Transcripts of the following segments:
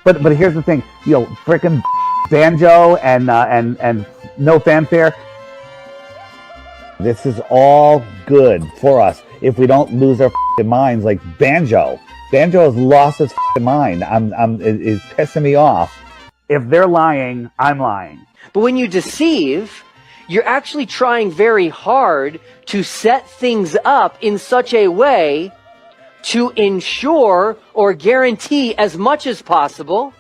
But here's the thing, frickin' banjo and no fanfare. This is all good for us if we don't lose our minds like banjo. Banjo has lost its mind. It's pissing me off. If they're lying, I'm lying. But when you deceive, you're actually trying very hard to set things up in such a way to ensure or guarantee as much as possible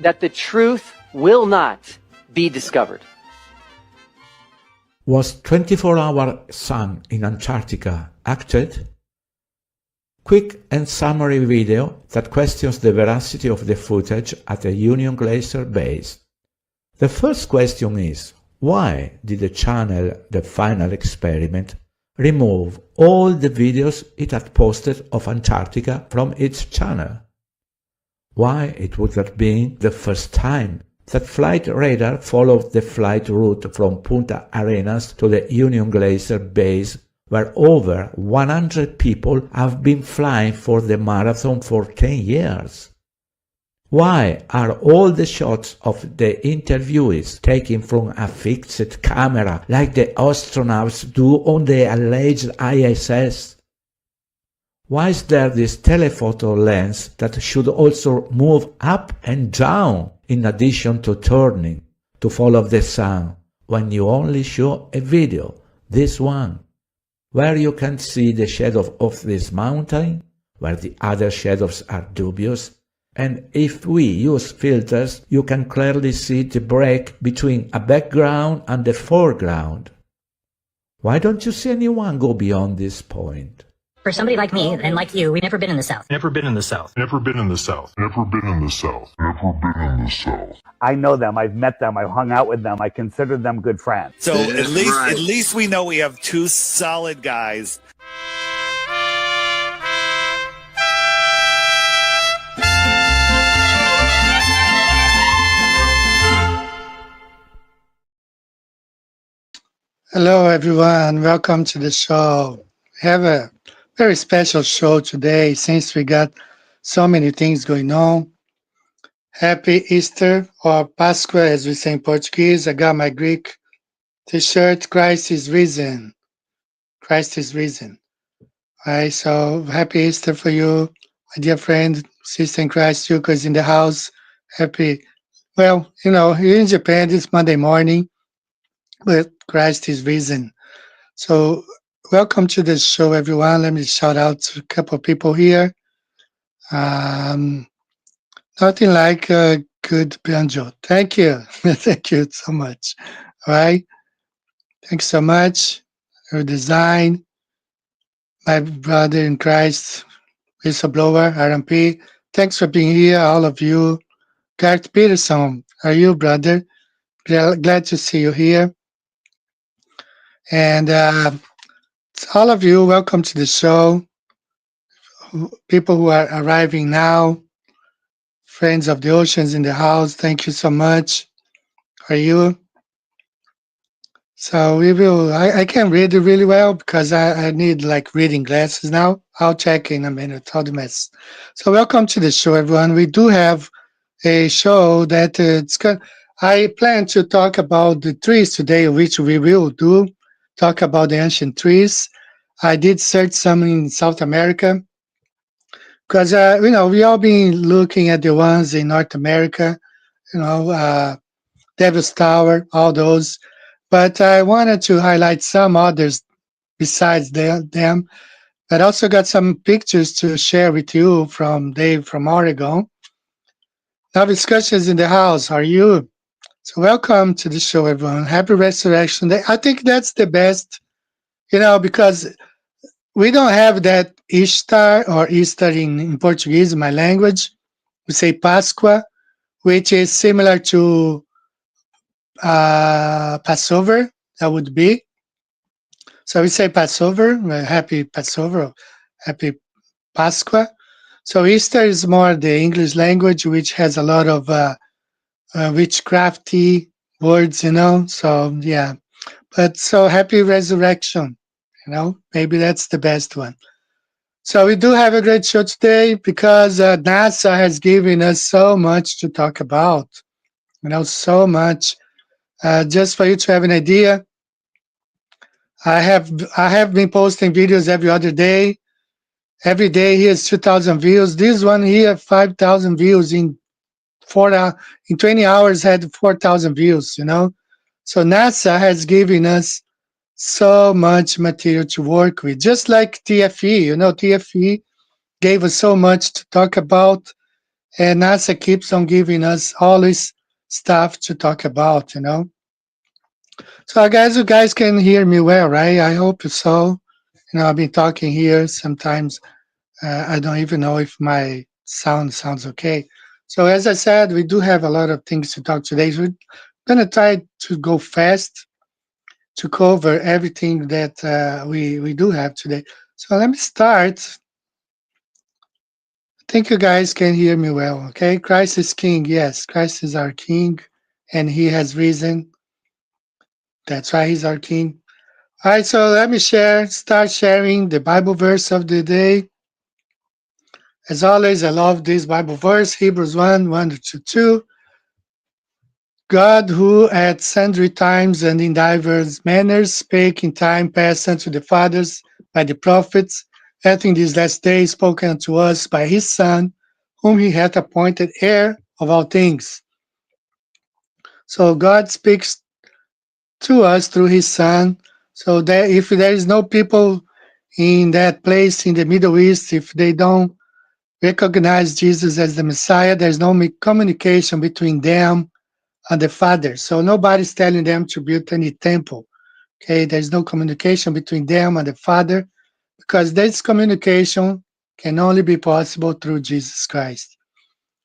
that the truth will not be discovered. Was 24-hour sun in Antarctica acted? Quick and summary video that questions the veracity of the footage at the Union Glacier base. The first question is, why did the channel The Final Experiment remove all the videos it had posted of Antarctica from its channel? Why it would have been the first time that flight radar followed the flight route from Punta Arenas to the Union Glacier base, where over 100 people have been flying for the marathon for 10 years. Why are all the shots of the interviewees taken from a fixed camera like the astronauts do on the alleged ISS? Why is there this telephoto lens that should also move up and down in addition to turning to follow the sun when you only show a video, this one, where you can see the shadow of this mountain, where the other shadows are dubious, and if we use filters, you can clearly see the break between a background and the foreground. Why don't you see anyone go beyond this point? For somebody like me and like you, we've never been in the South. Never been in the South. Never been in the South. Never been in the South. Never been in the South. I know them. I've met them. I've hung out with them. I consider them good friends. So at least we know we have two solid guys. Hello, everyone. Welcome to the show. We have a very special show today since we got so many things going on. Happy Easter, or Pascua as we say in Portuguese. I got my Greek t-shirt, Christ is risen. Christ is risen. All right, so happy Easter for you, my dear friend, sister in Christ, Yuko is in the house. Happy, well, here in Japan, it's Monday morning, but Christ is risen. So welcome to the show, everyone. Let me shout out to a couple of people here. Nothing like a good banjo. Thank you. Thank you so much. All right. Thanks so much. Your design. My brother in Christ, whistleblower, RMP. Thanks for being here, all of you. Garth Peterson, are you, brother? Glad to see you here. And all of you, welcome to the show. People who are arriving now, friends of the oceans in the house, thank you so much. Are you? So we will, I can read it really well because I need like reading glasses now. I'll check in a minute, all the mess. So welcome to the show, everyone. We do have a show that it's good. I plan to talk about the trees today, which we will do. Talk about the ancient trees. I did search some in South America because, we all been looking at the ones in North America, Devil's Tower, all those. But I wanted to highlight some others besides them. But also got some pictures to share with you from Dave from Oregon. Now discussions in the house, are you? So welcome to the show, everyone. Happy Resurrection Day. I think that's the best, because we don't have that Ishtar or Easter in Portuguese, in my language. We say Pascua, which is similar to Passover, that would be. So we say Passover, happy Passover, happy Pascua. So Easter is more the English language, which has a lot of witchcrafty words, so yeah. But so happy resurrection, maybe that's the best one. So we do have a great show today because NASA has given us so much to talk about. So much. Just for you to have an idea, I have been posting videos every other day. Every day he has 2,000 views. This one here, 5,000 views in 20 hours had 4,000 views. So NASA has given us so much material to work with, just like TFE. TFE gave us so much to talk about, and NASA keeps on giving us all this stuff to talk about. So, guys, you guys can hear me well, right? I hope so. I've been talking here. Sometimes I don't even know if my sound sounds okay. So, as I said, we do have a lot of things to talk today. So we're gonna try to go fast to cover everything that we do have today. So let me start. I think you guys can hear me well, okay? Christ is King. Yes, Christ is our King, and He has risen. That's why He's our King. All right, so let me start sharing the Bible verse of the day. As always, I love this Bible verse, Hebrews 1, 1 to 2. God, who at sundry times and in divers manners spake in time past unto the fathers by the prophets, hath in these last days spoken unto us by his Son, whom he hath appointed heir of all things. So God speaks to us through his Son. So that if there is no people in that place in the Middle East, if they don't recognize Jesus as the Messiah, there's no communication between them and the Father. So nobody's telling them to build any temple. Okay, there's no communication between them and the Father because this communication can only be possible through Jesus Christ.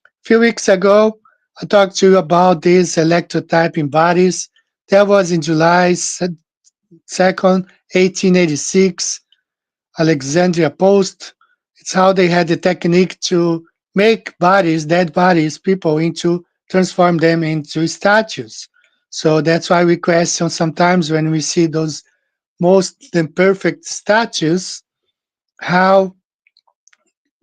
A few weeks ago, I talked to you about these electrotyping bodies. That was in July 2nd, 1886, Alexandria Post. It's how they had the technique to make bodies, dead bodies, people transform them into statues. So that's why we question sometimes when we see those most imperfect statues, how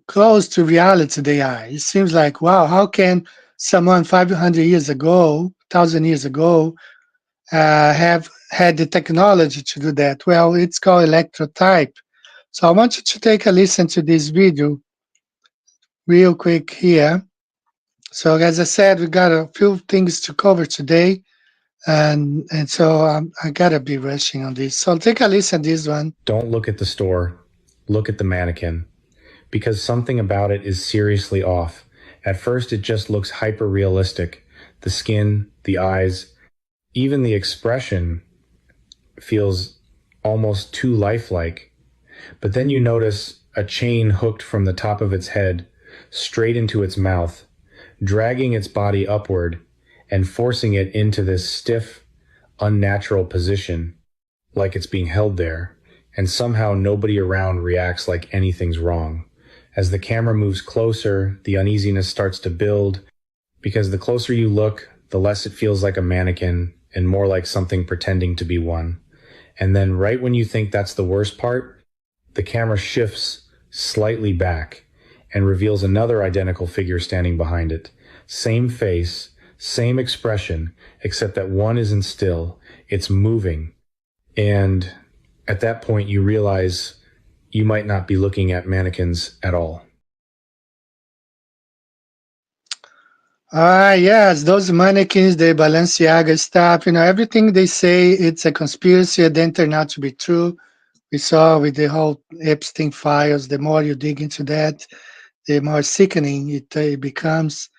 close to reality they are. It seems like, wow, how can someone 500 years ago, 1,000 years ago, have had the technology to do that? Well, it's called electrotype. So I want you to take a listen to this video real quick here. So as I said, we got a few things to cover today, and so I gotta be rushing on this. So take a listen to this one. Don't look at the store, look at the mannequin, because something about it is seriously off. At first it just looks hyper realistic. The skin, the eyes, even the expression feels almost too lifelike. But then you notice a chain hooked from the top of its head straight into its mouth, dragging its body upward and forcing it into this stiff, unnatural position, like it's being held there, and somehow nobody around reacts like anything's wrong. As the camera moves closer, the uneasiness starts to build, because the closer you look, the less it feels like a mannequin and more like something pretending to be one. And then right when you think that's the worst part, the camera shifts slightly back and reveals another identical figure standing behind it. Same face, same expression, except that one isn't still, it's moving. And at that point you realize you might not be looking at mannequins at all. Yes, those mannequins, the Balenciaga stuff, everything they say it's a conspiracy and then turned out to be true. We saw with the whole Epstein files, the more you dig into that, the more sickening it becomes.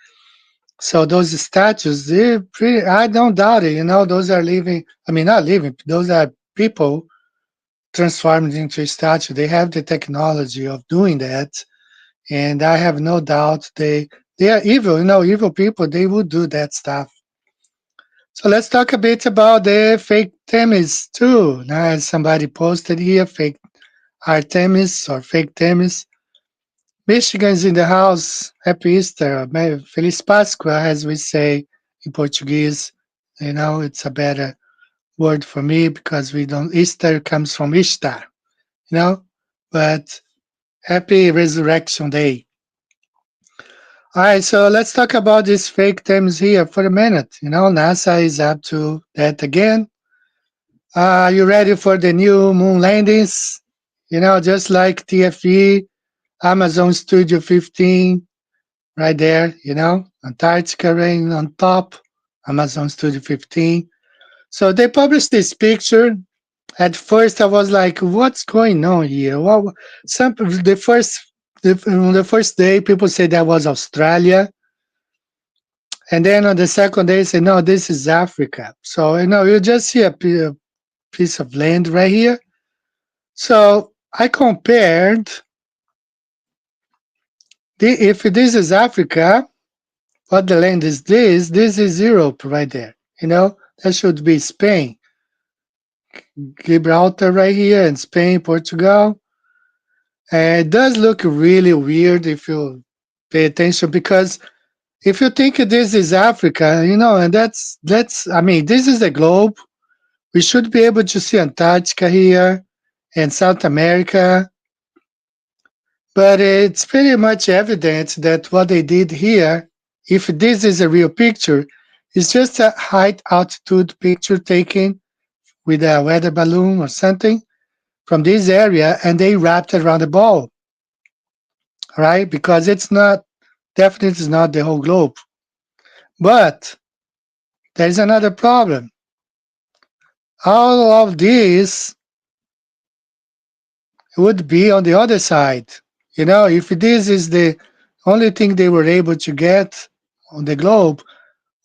So those statues, they're pretty, I don't doubt it, those are living, not living, those are people transformed into a statue. They have the technology of doing that. And I have no doubt they are evil, evil people, they would do that stuff. So let's talk a bit about the fake Themis too. Now, as somebody posted here, fake Artemis or fake Themis. Michigan's in the house. Happy Easter. Feliz Páscoa, as we say in Portuguese. It's a better word for me because we don't, Easter comes from Ishtar, but Happy Resurrection Day. All right, so let's talk about these fake terms here for a minute. NASA is up to that again. Are you ready for the new moon landings? Just like TFE, Amazon Studio 15, right there, Antarctica rain on top, Amazon Studio 15. So they published this picture. At first, I was like, "What's going on here?" Well, on the first day, people said that was Australia, and then on the second day, say, "No, this is Africa." So you just see a piece of land right here. So I compared if this is Africa, what the land is this? This is Europe right there. That should be Spain, Gibraltar right here, and Spain, Portugal. It does look really weird if you pay attention, because if you think this is Africa, and I mean, this is a globe. We should be able to see Antarctica here and South America, but it's pretty much evident that what they did here, if this is a real picture, is just a height altitude picture taken with a weather balloon or something from this area, and they wrapped it around the ball, right? Because it's not, definitely is not the whole globe. But there's another problem. All of this would be on the other side. If this is the only thing they were able to get on the globe,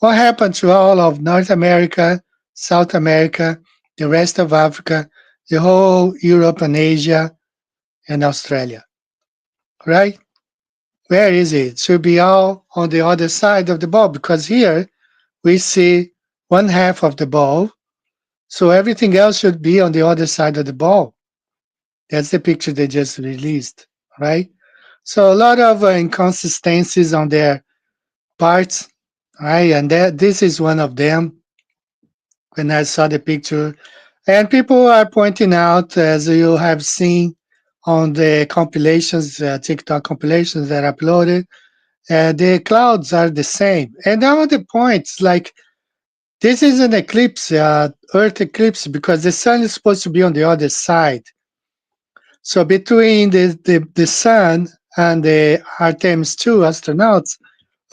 what happened to all of North America, South America, the rest of Africa, the whole Europe and Asia and Australia, right? Where is it? It should be all on the other side of the ball, because here we see one half of the ball, so everything else should be on the other side of the ball. That's the picture they just released, right? So a lot of inconsistencies on their parts, right? And this is one of them. When I saw the picture, and people are pointing out, as you have seen on the compilations, TikTok compilations that I uploaded, the clouds are the same. And now the points, like, this is an eclipse, Earth eclipse, because the sun is supposed to be on the other side. So between the sun and the Artemis 2 astronauts,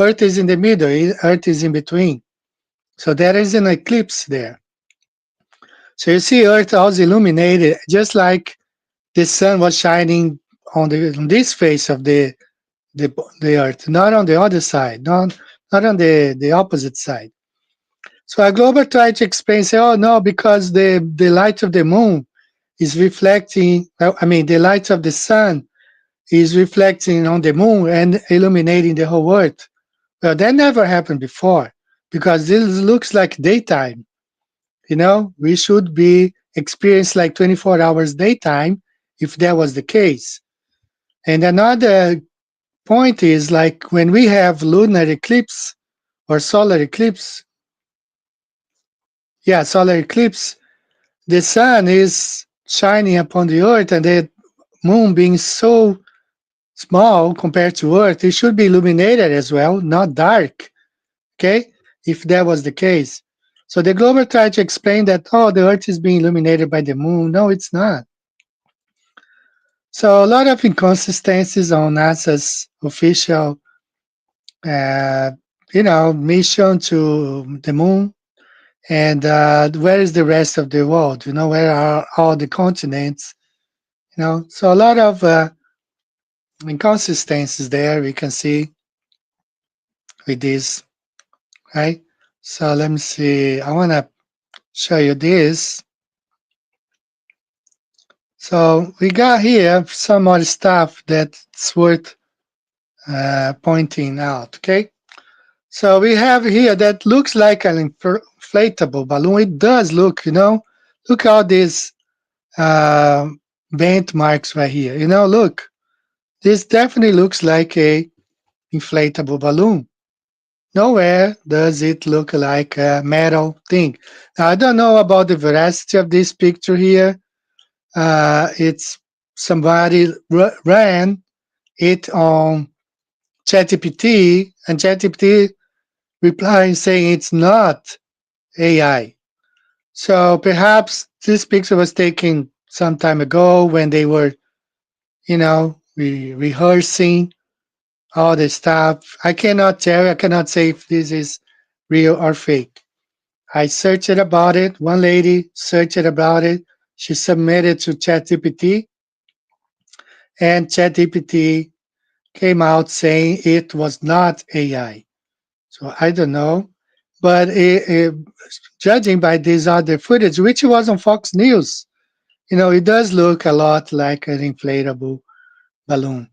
Earth is in the middle, Earth is in between. So there is an eclipse there. So you see Earth also illuminated, just like the sun was shining on this face of the Earth, not on the other side, not on the opposite side. So a global tried to explain, say, oh no, because the light of the moon is reflecting, the light of the sun is reflecting on the moon and illuminating the whole Earth. Well, that never happened before, because this looks like daytime. We should be experienced like 24 hours daytime if that was the case. And another point is, like, when we have lunar eclipse or solar eclipse, solar eclipse, the sun is shining upon the Earth, and the moon being so small compared to Earth, it should be illuminated as well, not dark, okay, if that was the case. So the global tried to explain that, oh, the Earth is being illuminated by the moon. No, it's not. So a lot of inconsistencies on NASA's official, mission to the moon. And where is the rest of the world? Where are all the continents? So a lot of inconsistencies there we can see with this, right? So let me see. I want to show you this. So we got here some more stuff that's worth pointing out, okay? So we have here that looks like an inflatable balloon. It does look, look all these bent marks right here. Look, this definitely looks like a inflatable balloon. Nowhere does it look like a metal thing. Now, I don't know about the veracity of this picture here. It's somebody ran it on ChatGPT, and ChatGPT replying saying it's not AI. So perhaps this picture was taken some time ago when they were, rehearsing all the stuff. I cannot tell, I cannot say if this is real or fake. I searched about it. One lady searched about it. She submitted to ChatGPT, and ChatGPT came out saying it was not AI. So I don't know. But judging by this other footage, which was on Fox News, it does look a lot like an inflatable balloon.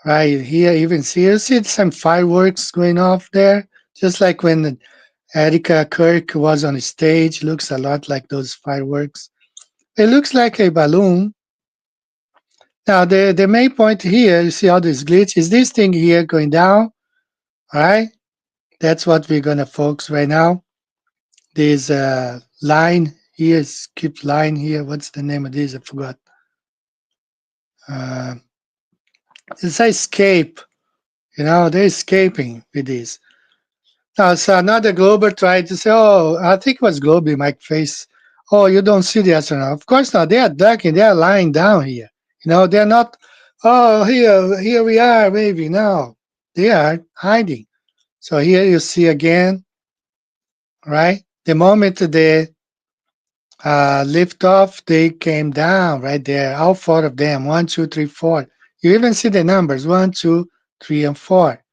Right here, even see you see some fireworks going off there, just like when Erika Kirk was on stage. Looks a lot like those fireworks. It looks like a balloon. Now, the main point here, you see all this glitch, is this thing here going down. All right, that's what we're gonna focus right now. This line here, skip line here. What's the name of this? I forgot. Uh, it's escape. They're escaping with this. Now, so another Glober tried to say, oh, I think it was Globe, Mike Face. Oh, you don't see the astronaut. Of course not. They are ducking. They are lying down here. They're not, oh, here we are, maybe. No, they are hiding. So here you see again, right? The moment they lift off, they came down right there. All four of them, 1, 2, 3, 4. You even see the numbers, 1, 2, 3, and 4.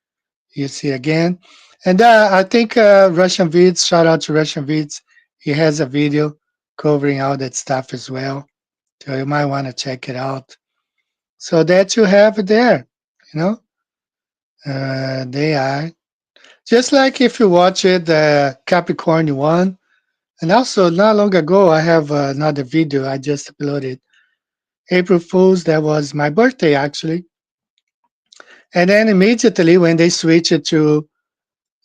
You see again. And I think Russian Vids, shout out to Russian Vids. He has a video covering all that stuff as well. So you might want to check it out. So that you have there, they are. Just like if you watch it, the Capricorn one. And also, not long ago, I have another video I just uploaded. April Fool's, that was my birthday actually. And then immediately when they switch it to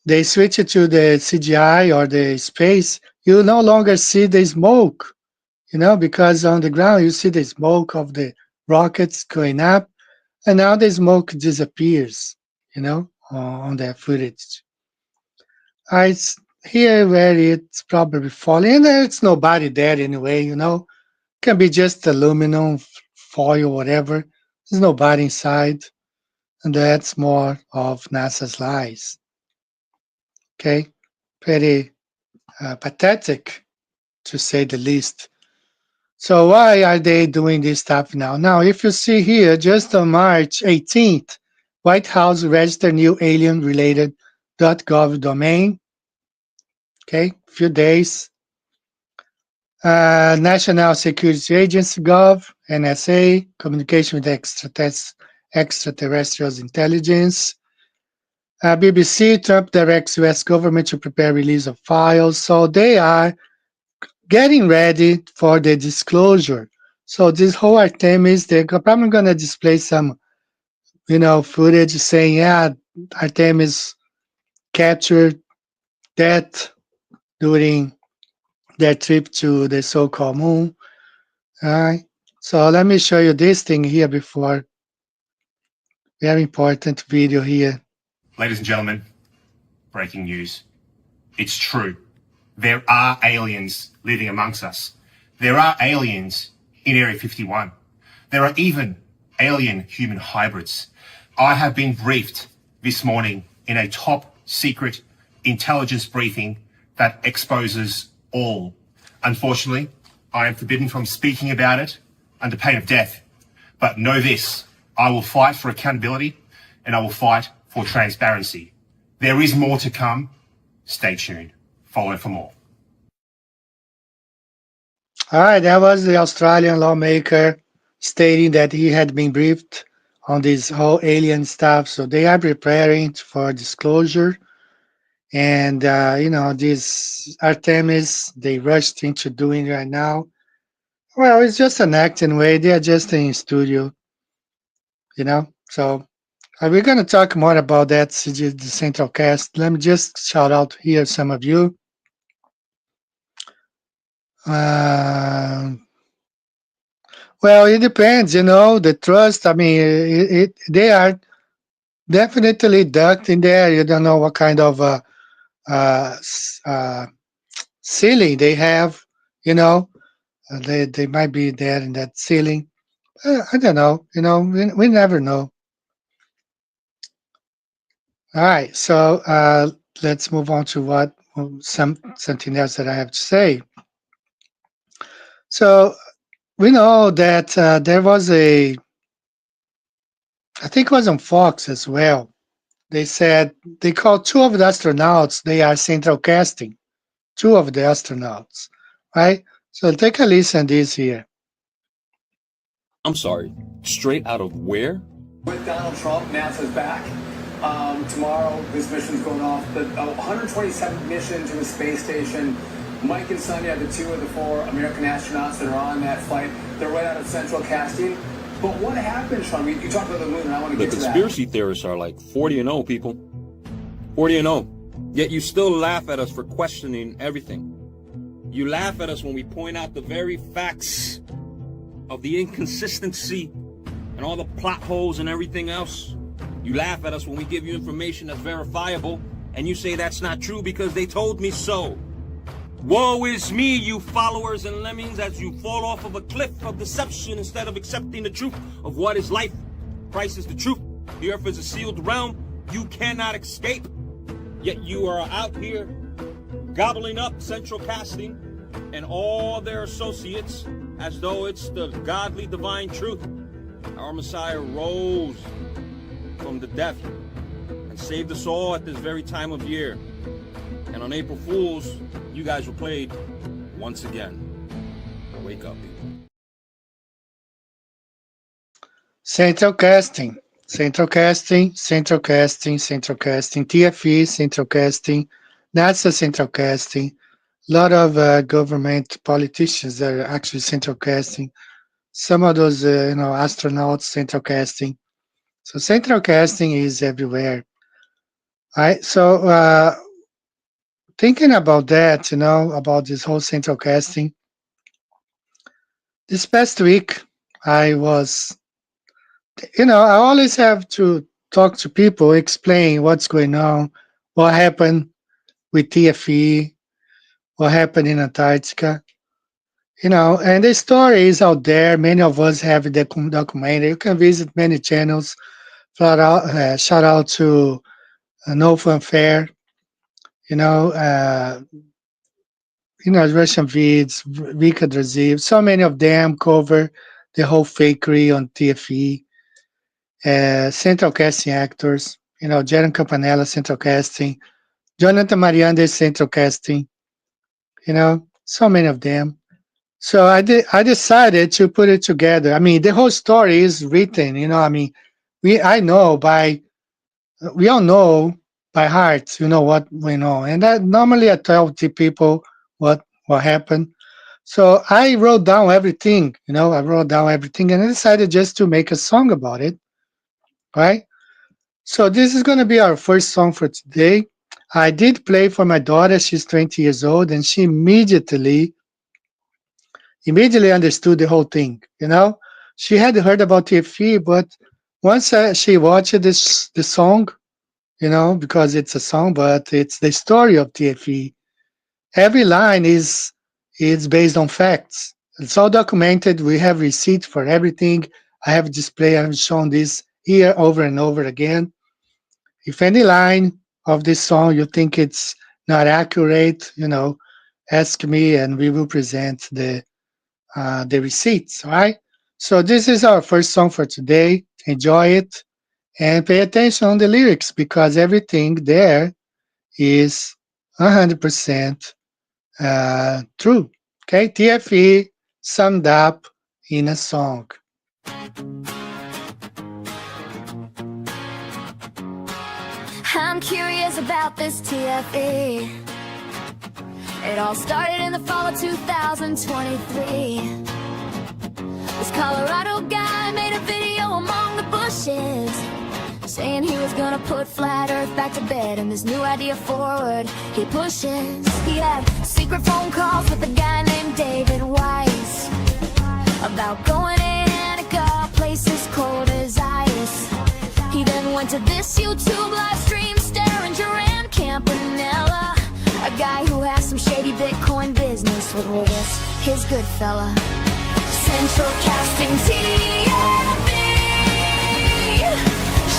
the CGI or the space, you no longer see the smoke, because on the ground you see the smoke of the rockets going up, and now the smoke disappears, on that footage. It's here where it's probably falling, and there's nobody there anyway, Can be just aluminum foil, whatever. There's nobody inside, and that's more of NASA's lies. Okay, pretty pathetic, to say the least. So why are they doing this stuff now? Now, if you see here, just on March 18th, White House registered new alien-related .gov domain. Okay, few days. National Security Agency Gov, NSA, communication with extraterrestrials intelligence. BBC, Trump directs US government to prepare release of files. So they are getting ready for the disclosure. So this whole Artemis, they're probably going to display some, footage saying, yeah, Artemis captured that during their trip to the so-called moon. All right. So let me show you this thing here before. Very important video here. Ladies and gentlemen, breaking news. It's true. There are aliens living amongst us. There are aliens in Area 51. There are even alien human hybrids. I have been briefed this morning in a top secret intelligence briefing that exposes all. Unfortunately, I am forbidden from speaking about it under pain of death. But know this, I will fight for accountability and I will fight for transparency. There is more to come. Stay tuned. Follow for more. All right, that was the Australian lawmaker stating that he had been briefed on this whole alien stuff. So they are preparing for disclosure. And, this Artemis, they rushed into doing right now. Well, it's just an acting way. They are just in studio, So we're going to talk more about that, the Central Cast. Let me just shout out here some of you. Well, it depends, the trust. I mean, they are definitely ducked in there. You don't know what kind of uh, s- uh, ceiling they have, you know. They might be there in that ceiling. I don't know. We never know. All right, so let's move on to something else that I have to say. So we know that there was I think it was on Fox as well. They said they called two of the astronauts. They are central casting. Two of the astronauts, right? So take a listen this here. I'm sorry, straight out of where? With Donald Trump, NASA's back. Tomorrow, this mission's going off. The 127th mission to the space station. Mike and Sonia, the two of the four American astronauts that are on that flight, they're right out of central casting. But what happened, Sean? You talked about the moon, and I want to The get to that. conspiracy theorists are like 40-0, people. 40-0. Yet you still laugh at us for questioning everything. You laugh at us when we point out the very facts of the inconsistency and all the plot holes and everything else. You laugh at us when we give you information that's verifiable, and you say that's not true because they told me so. Woe is me, you followers and lemmings, as you fall off of a cliff of deception instead of accepting the truth of what is life. Christ is the truth. The earth is a sealed realm. You cannot escape. Yet you are out here gobbling up central casting and all their associates as though it's the godly divine truth. Our Messiah rose from the death and saved us all at this very time of year. And on April Fools, you guys were played once again. Wake up, people. Central casting, central casting, central casting, central casting, TFE, central casting, NASA central casting. A lot of government politicians that are actually central casting. Some of those, astronauts central casting. So central casting is everywhere. All right. So thinking about that, about this whole central casting. This past week, I was, I always have to talk to people, explain what's going on, what happened with TFE, what happened in Antarctica. And the story is out there. Many of us have it documented. You can visit many channels. Shout out to No Fun Fair. Russian Vids, Vika Draziv. So many of them cover the whole fakery on TFE. Central casting actors. Jaron Campanella, central casting. Jonathan Mariandes, central casting. So many of them. So I decided to put it together. I mean, the whole story is written. We all know by heart. What we know, and normally I tell the people what happened. So I wrote down everything. And I decided just to make a song about it. Right. So this is going to be our first song for today. I did play for my daughter. She's 20 years old, and she immediately understood the whole thing. She had heard about TFE, but once she watched the song, because it's a song, but it's the story of TFE. Every line is based on facts. It's all documented. We have receipts for everything. I have display. I've shown this here over and over again. If any line of this song you think it's not accurate, ask me and we will present the receipts. All right. So this is our first song for today. Enjoy it and pay attention on the lyrics because everything there is 100% true. Okay. TFE summed up in a song. I'm curious about this TFE. It all started in the fall of 2023. This Colorado guy made a video among the bushes saying he was gonna put flat earth back to bed and this new idea forward he pushes. He had secret phone calls with a guy named David Weiss about going in went to this YouTube live stream staring Duran Campanella, a guy who has some shady Bitcoin business with Willis, his good fella. Central casting TFE,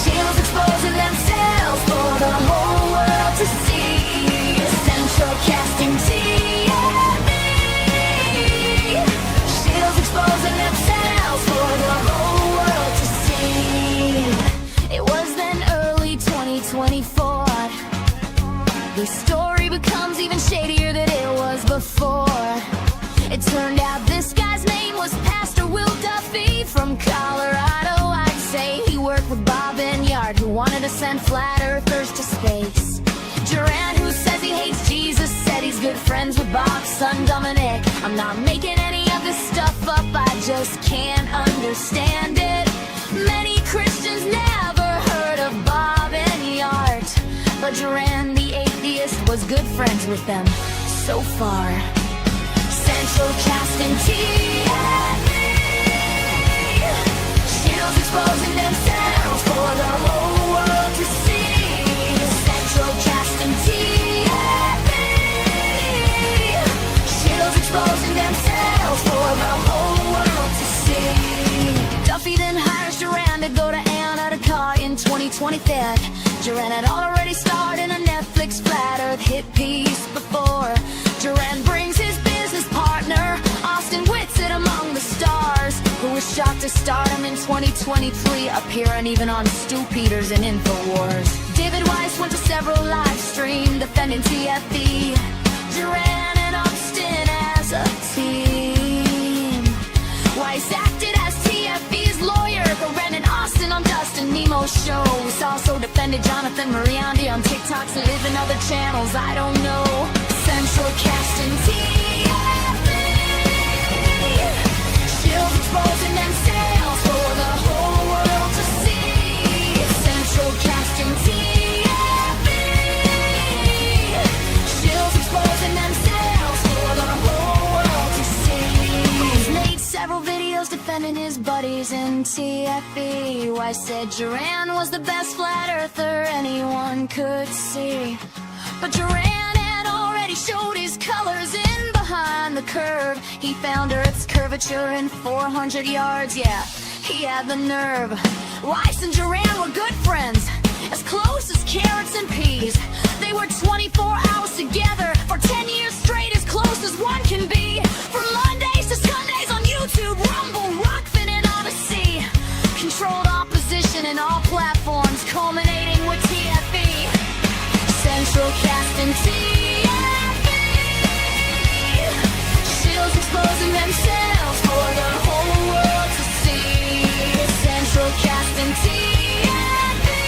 shields exposing themselves for the whole world to see. Central casting TFE, shields exposing themselves for the whole world to see. It was then early 2024. The story becomes even shadier than it was before. It turned out this guy's name was Pastor Will Duffy from Colorado. I'd say he worked with Bob Yard, who wanted to send flat earthers to space. Duran, who says he hates Jesus, said he's good friends with Bob's son Dominic. I'm not making any of this stuff up, I just can't understand it. Many Christians never heard of Bob Yard, but Duran the atheist was good friends with them so far. Central casting TFE, shields exposing themselves for the whole world to see. Central casting TFE, shields exposing themselves for the whole world to see. Duffy then hires Duran to go to Antarctica in 2025. Duran had already starred in a Netflix flat earth hit piece before. Duran brings his business partner, Austin Whitsitt, among the stars, who was shocked to stardom in 2023, appearing even on Stu Peters and InfoWars. David Weiss went to several live streams defending TFE, Duran and Austin as a team. Weiss acted as TFE's lawyer, Brendan Austin on Dustin Nemo's show. He's also defended Jonathan Mariandi on TikToks and live in other channels, I don't know. Central casting TFE, shields exposing themselves for the whole world to see. Central casting TFE, shields exposing themselves for the whole world to see. He's made several videos defending his buddies in TFE. Why said Duran was the best flat earther anyone could see, but Duran already showed his colors in Behind the Curve. He found Earth's curvature in 400 yards, yeah, he had the nerve. Weiss and Duran were good friends, as close as carrots and peas. They were 24 hours together for 10 years straight, as close as one can be. From Mondays to Sundays on YouTube, Rumble, Rockfin, and Odyssey. Controlled opposition in all platforms, culminating with TFE. Central casting TFE, shields exposing themselves for the whole world to see. Central casting TFE,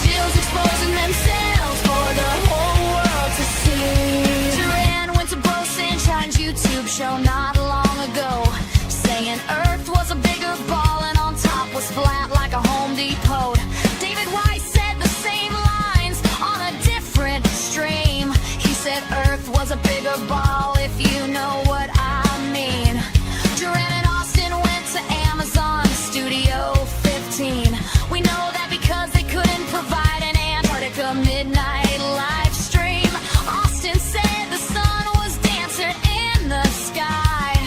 shields exposing themselves for the whole world to see. Duran went to Bro Sanshine's YouTube show not long ago, saying Earth was a bigger ball and on top was flat like a Home Depot. David Weiss said the same lines on a different stream. He said Earth was a bigger ball, if you know what I mean. Duran and Austin went to Amazon Studio 15. We know that because they couldn't provide an Antarctica midnight live stream. Austin said the sun was dancing in the sky,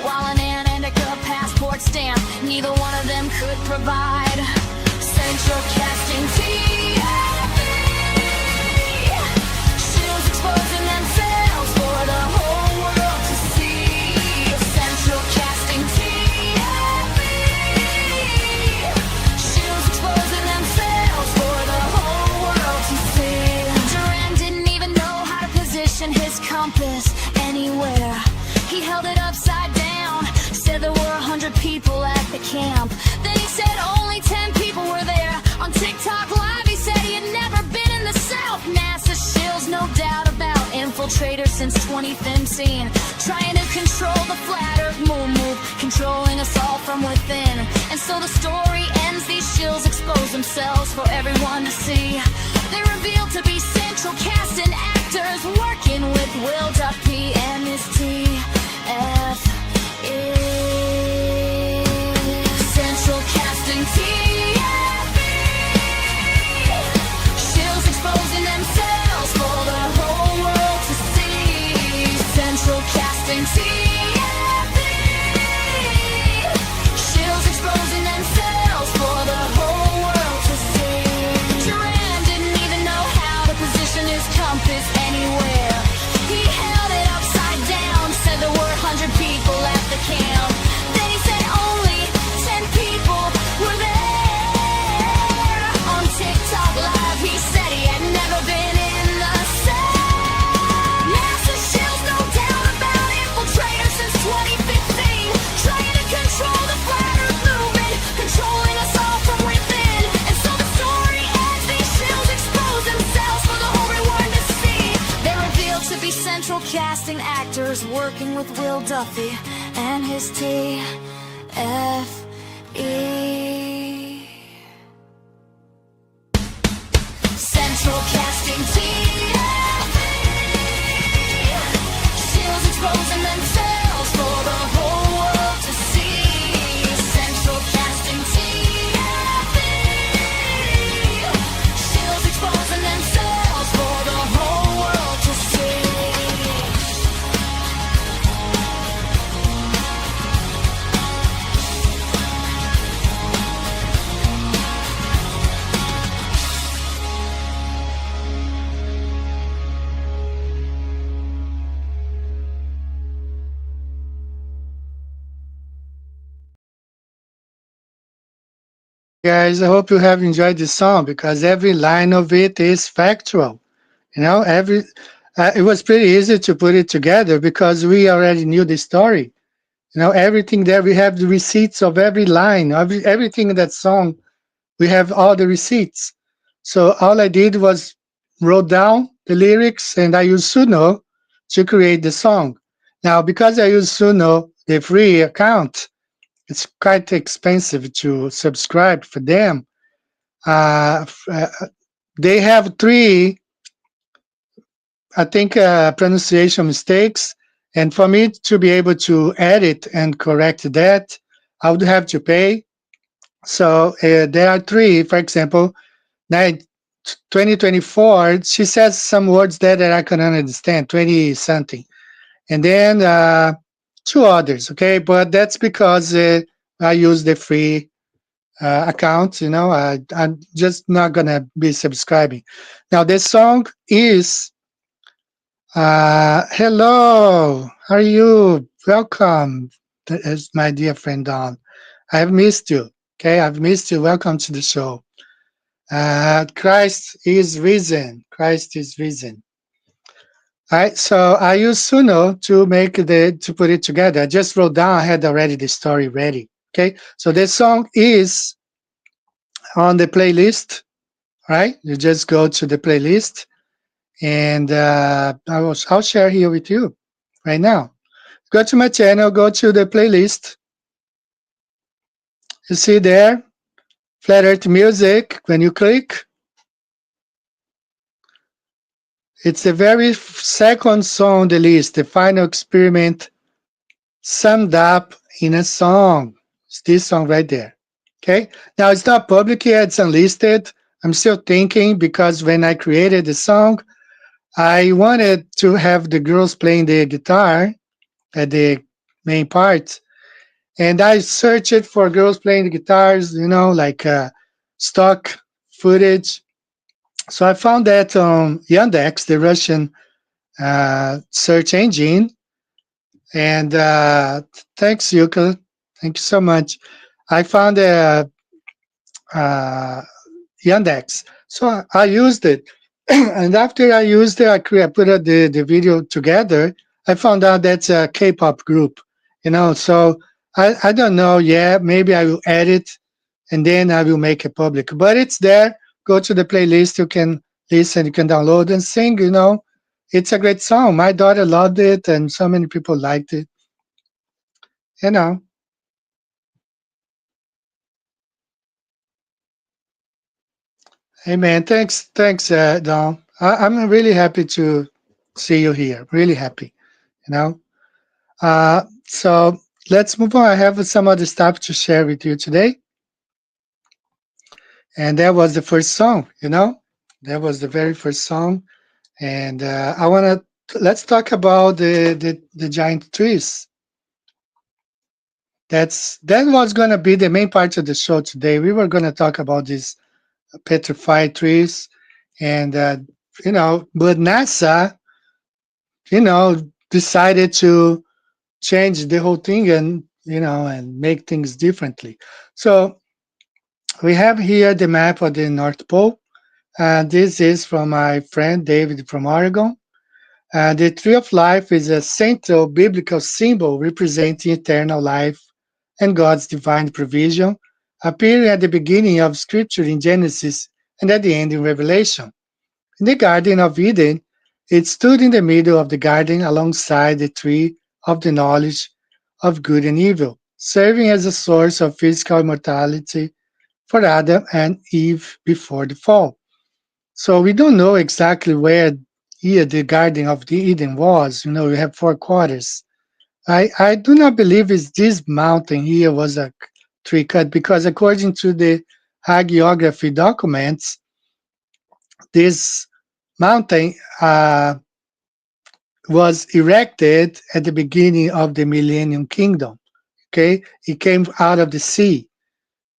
while an Antarctica passport stamp neither one of them could provide. Central casting TFE, shields exposing themselves for the whole world to see. Central casting TFE, shields exposing themselves for the whole world to see. Duran didn't even know how to position his compass anywhere. He held it upside down, said there were 100 people at the camp. Then he said only 10 people were there. On TikTok Live he said he had never been in the South. NASA shills, no doubt about infiltrators since 2015, trying to control the flat earth move, controlling us all from within. And so the story ends, these shills expose themselves for everyone to see. They're revealed to be central casting actors working with Will Duffy and his TFE. Central casting TFE, TFE. Shills exposing themselves for the whole world to see. Duran didn't even know how to position his compass anywhere. He held it upside down, said there were 100 people at the camp. Then he said only 10 people were there. On TikTok Live, he said he had never been in the South. NASA shills, no doubt about infiltrators since 2015, trying to control the flat earth movement, controlling us all from within. And so the story ends, these shills expose themselves for the whole world to see. They're revealed to be central casting actors working with Will Duffy and his TFE. Central casting TFE. Shills exposing themselves for the whole world to see. Central casting TFE. Shills exposing themselves for the whole world to see. Guys, I hope you have enjoyed this song because every line of it is factual. You know, it was pretty easy to put it together because we already knew the story. You know, everything there, we have the receipts of every line, everything in that song. We have all the receipts. So all I did was wrote down the lyrics and I used Suno to create the song. Now, because I use Suno, the free account, it's quite expensive to subscribe for them. They have three, I think, pronunciation mistakes. And for me to be able to edit and correct that, I would have to pay. So there are three, for example, 2024, she says some words there that I cannot understand, 20 something. And then two others, okay? But that's because I use the free account, you know, I'm just not gonna be subscribing. Now the song is hello, how are you? Welcome, my dear friend Don. I have missed you, okay? I've missed you. Welcome to the show. Christ is risen. Christ is risen. All right, so I use Suno to put it together. I just wrote down, I had already the story ready. Okay, so this song is on the playlist, right? You just go to the playlist and I'll share here with you right now. Go to my channel, go to the playlist. You see there, Flat Earth Music. When you click, it's the very second song on the list, the final experiment summed up in a song. It's this song right there. Okay, now it's not public yet, it's unlisted. I'm still thinking because when I created the song, I wanted to have the girls playing the guitar at the main part. And I searched for girls playing the guitars, you know, like stock footage. So I found that on Yandex, the Russian search engine. And thanks, Yuka. Thank you so much. I found Yandex. So I used it. And after I used it, I put the video together. I found out that's a K-pop group, you know. So I don't know. Yeah, maybe I will edit and then I will make it public. But it's there. Go to the playlist. You can listen. You can download and sing. You know, it's a great song. My daughter loved it, and so many people liked it. You know. Hey man, thanks, Don. I'm really happy to see you here. Really happy, you know. So let's move on. I have some other stuff to share with you today, and that was the first song. You know, that was the very first song, and I want to let's talk about the giant trees. That was going to be the main part of the show today. We were going to talk about these petrified trees, and but NASA, decided to change the whole thing and and make things differently. So we have here the map of the North Pole. This is from my friend David from Oregon. The tree of life is a central biblical symbol representing eternal life and God's divine provision, appearing at the beginning of Scripture in Genesis and at the end in Revelation. In the Garden of Eden, it stood in the middle of the garden alongside the tree of the knowledge of good and evil, serving as a source of physical immortality for Adam and Eve before the fall. So we don't know exactly where here the Garden of the Eden was. We have four quarters. I do not believe it's this mountain here was a tree cut, because according to the hagiography documents, this mountain was erected at the beginning of the Millennium Kingdom. Okay, it came out of the sea.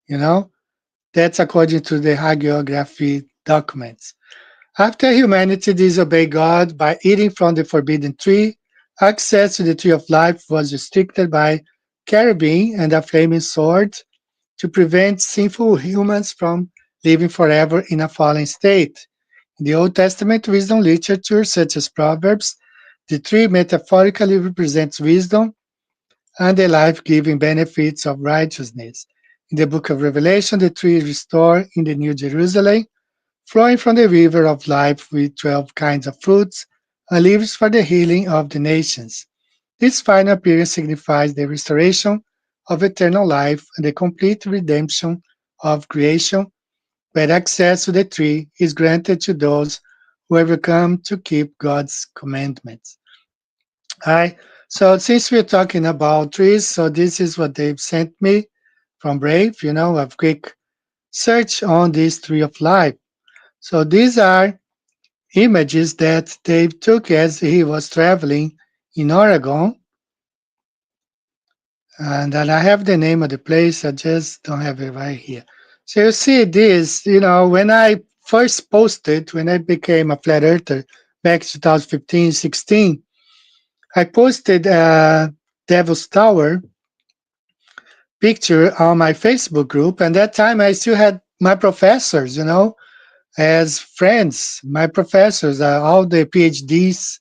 That's according to the hagiography documents. After humanity disobeyed God by eating from the forbidden tree, access to the tree of life was restricted by cherubim and a flaming sword to prevent sinful humans from living forever in a fallen state. In the Old Testament wisdom literature, such as Proverbs, the tree metaphorically represents wisdom and the life-giving benefits of righteousness. In the book of Revelation, the tree is restored in the New Jerusalem, flowing from the river of life with 12 kinds of fruits and leaves for the healing of the nations. This final period signifies the restoration of eternal life and the complete redemption of creation, where access to the tree is granted to those who have come to keep God's commandments. All right. So since we're talking about trees, so this is what they've sent me from Brave, a quick search on this tree of life. So these are images that Dave took as he was traveling in Oregon. And then I have the name of the place, I just don't have it right here. So you see this, when I first posted, when I became a flat earther back 2015, 16, I posted a Devil's Tower picture on my Facebook group. And that time I still had my professors, as friends, my professors, all the PhDs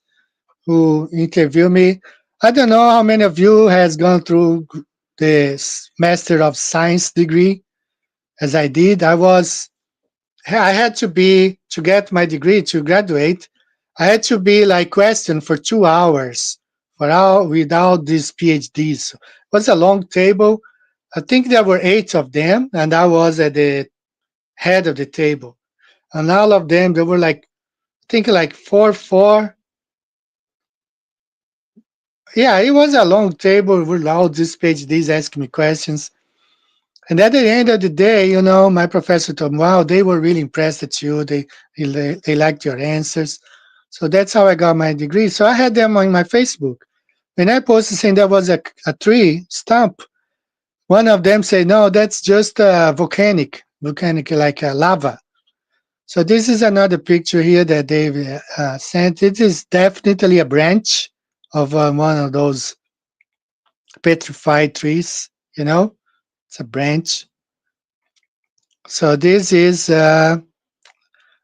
who interview me. I don't know how many of you has gone through the Master of Science degree as I did. I had to get my degree, to graduate, I had to be like questioned for 2 hours without these PhDs. It was a long table. I think there were 8 of them, and I was at the head of the table. And all of them, they were like, I think like 4. Yeah, it was a long table with all these PhDs asking me questions. And at the end of the day, my professor told me, wow, they were really impressed at you. They liked your answers. So that's how I got my degree. So I had them on my Facebook. When I posted saying there was a tree stump, one of them said, no, that's just volcanic like lava. So this is another picture here that they've sent. It is definitely a branch of one of those petrified trees, it's a branch. So this is, I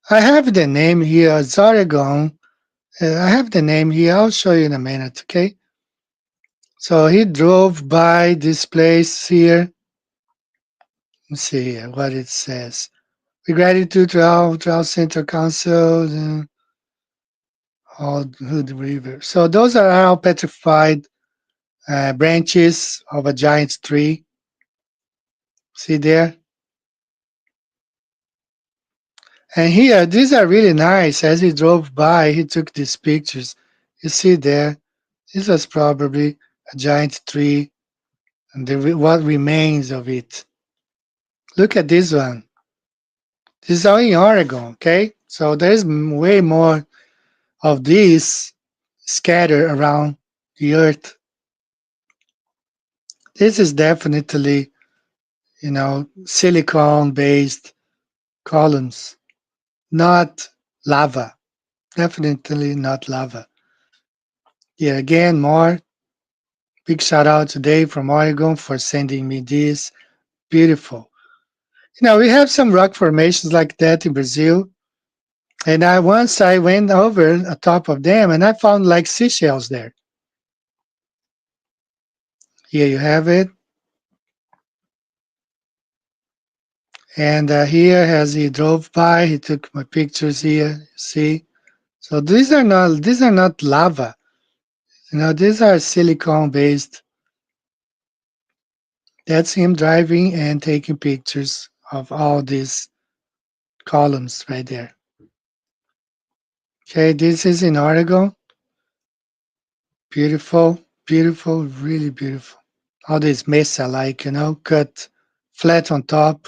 have the name here, it's Oregon. I have the name here, I'll show you in a minute, okay? So he drove by this place here. Let's see here what it says. With gratitude to our Central Council, all Hood River. So those are all petrified branches of a giant tree. See there? And here, these are really nice. As he drove by, he took these pictures. You see there, this was probably a giant tree and what remains of it. Look at this one. This is all in Oregon, okay? So there's way more of these scattered around the earth. This is definitely, silicon-based columns, not lava. Definitely not lava. Yeah, again, more big shout out today from Oregon for sending me this. Beautiful. We have some rock formations like that in Brazil. And once I went over the top of them and I found like seashells there. Here you have it. And here, as he drove by, he took my pictures here. See, so these are not lava. These are silicon based. That's him driving and taking pictures of all these columns right there. Okay, this is in Oregon. Beautiful, beautiful, really beautiful. All this mesa, like cut flat on top.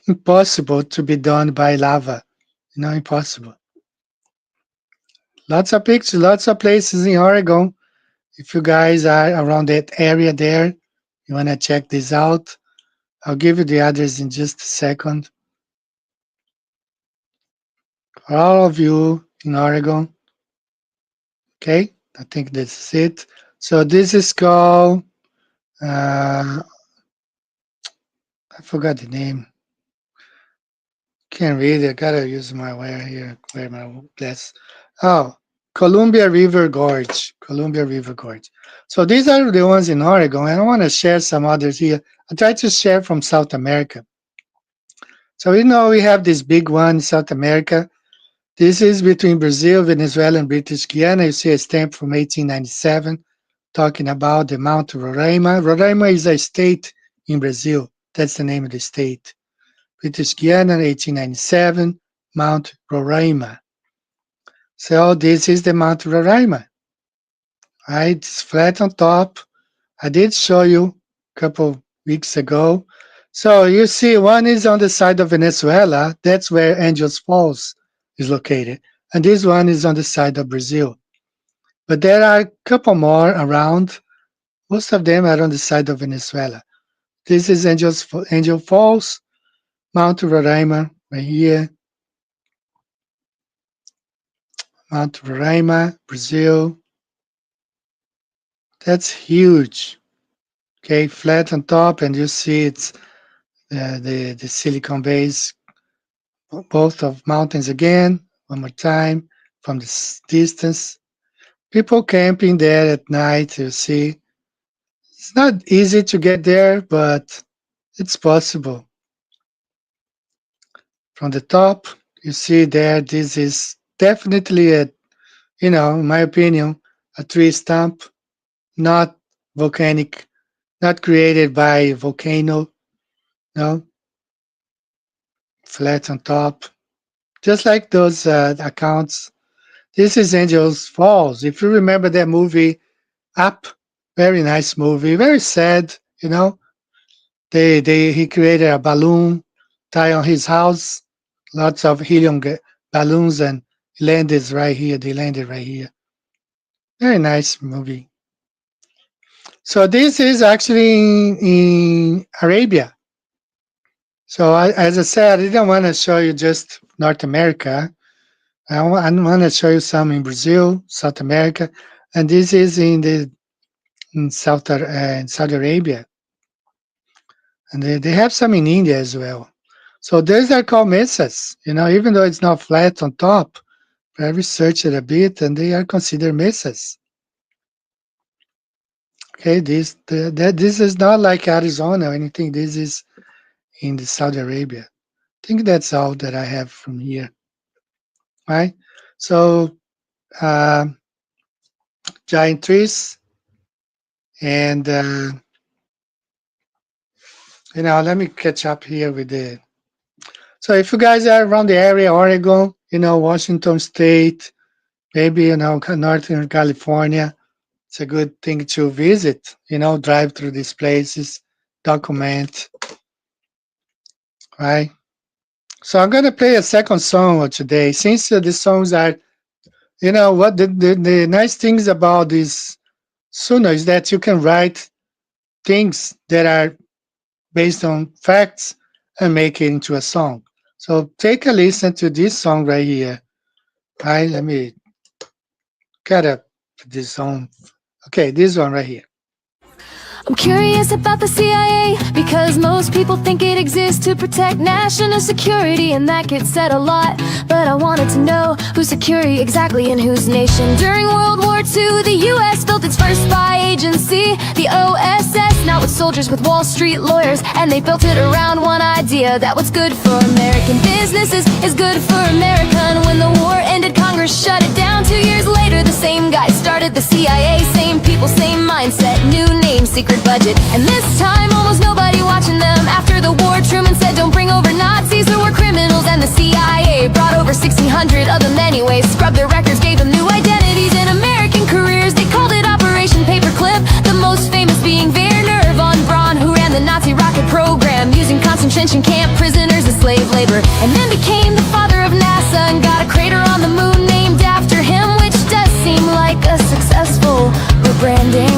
Impossible to be done by lava. Impossible. Lots of pictures, lots of places in Oregon. If you guys are around that area there, you want to check this out, I'll give you the address in just a second. For all of you in Oregon, okay, I think this is it. So this is called, I forgot the name. Can't read it. Gotta use my wire here. Wear my glass. Oh, Columbia River Gorge. Columbia River Gorge. So these are the ones in Oregon, and I want to share some others here. I try to share from South America. So we have this big one in South America. This is between Brazil, Venezuela, and British Guiana. You see a stamp from 1897 talking about the Mount Roraima. Roraima is a state in Brazil. That's the name of the state. British Guiana, 1897, Mount Roraima. So this is the Mount Roraima. Right? It's flat on top. I did show you a couple weeks ago. So you see one is on the side of Venezuela. That's where Angels Falls is located. And this one is on the side of Brazil. But there are a couple more around. Most of them are on the side of Venezuela. This is Angel Falls, Mount Roraima, right here. Mount Roraima, Brazil. That's huge. Okay, flat on top, and you see it's the silicon base, both of mountains again. One more time from this distance. People camping there at night. You see, it's not easy to get there, but it's possible. From the top, you see there. This is definitely in my opinion, a tree stump, not volcanic, not created by volcano. No, flat on top, just like those accounts. This is Angels Falls. If you remember that movie, Up, very nice movie, very sad. He created a balloon tie on his house, lots of helium balloons, and landed right here. They landed right here. Very nice movie. So this is actually in Arabia. So as I said, I didn't want to show you just North America. I want to show you some in Brazil, South America, and this is in Saudi Arabia, and they have some in India as well. So these are called mesas. Even though it's not flat on top, I researched it a bit, and they are considered mesas. Okay, this is not like Arizona or anything. This is in the Saudi Arabia. I think that's all that I have from here. Right? So giant trees, and let me catch up here with the. So if you guys are around the area, Oregon, Washington State, maybe Northern California, it's a good thing to visit. Drive through these places, document. Right. So I'm gonna play a second song today. Since the songs are You know what? The nice things about this Suno is that you can write things that are based on facts and make it into a song. So take a listen to this song right here. Right, let me gotta put this on. Okay, this one right here. I'm curious about the CIA because most people think it exists to protect national security, and that gets said a lot. But I wanted to know who's security exactly and whose nation. During World War II, the US built its first spy agency, the OSS, not with soldiers, with Wall Street lawyers, and they built it around one idea, that what's good for American businesses is good for America. And when the war ended, Congress shut it down. 2 years later, the same guy started the CIA, same people, same mindset, new name, secret budget, and this time almost nobody watching them. After the war, Truman said don't bring over Nazis who were criminals, and the CIA brought over 1,600 of them anyway, scrubbed their records, gave them new identities and American careers. They called it Operation Paperclip, the most famous being Werner von Braun, who ran the Nazi rocket program using concentration camp prisoners as slave labor, and then became the father of NASA and got a crater on the moon named after him, which does seem like a successful rebranding.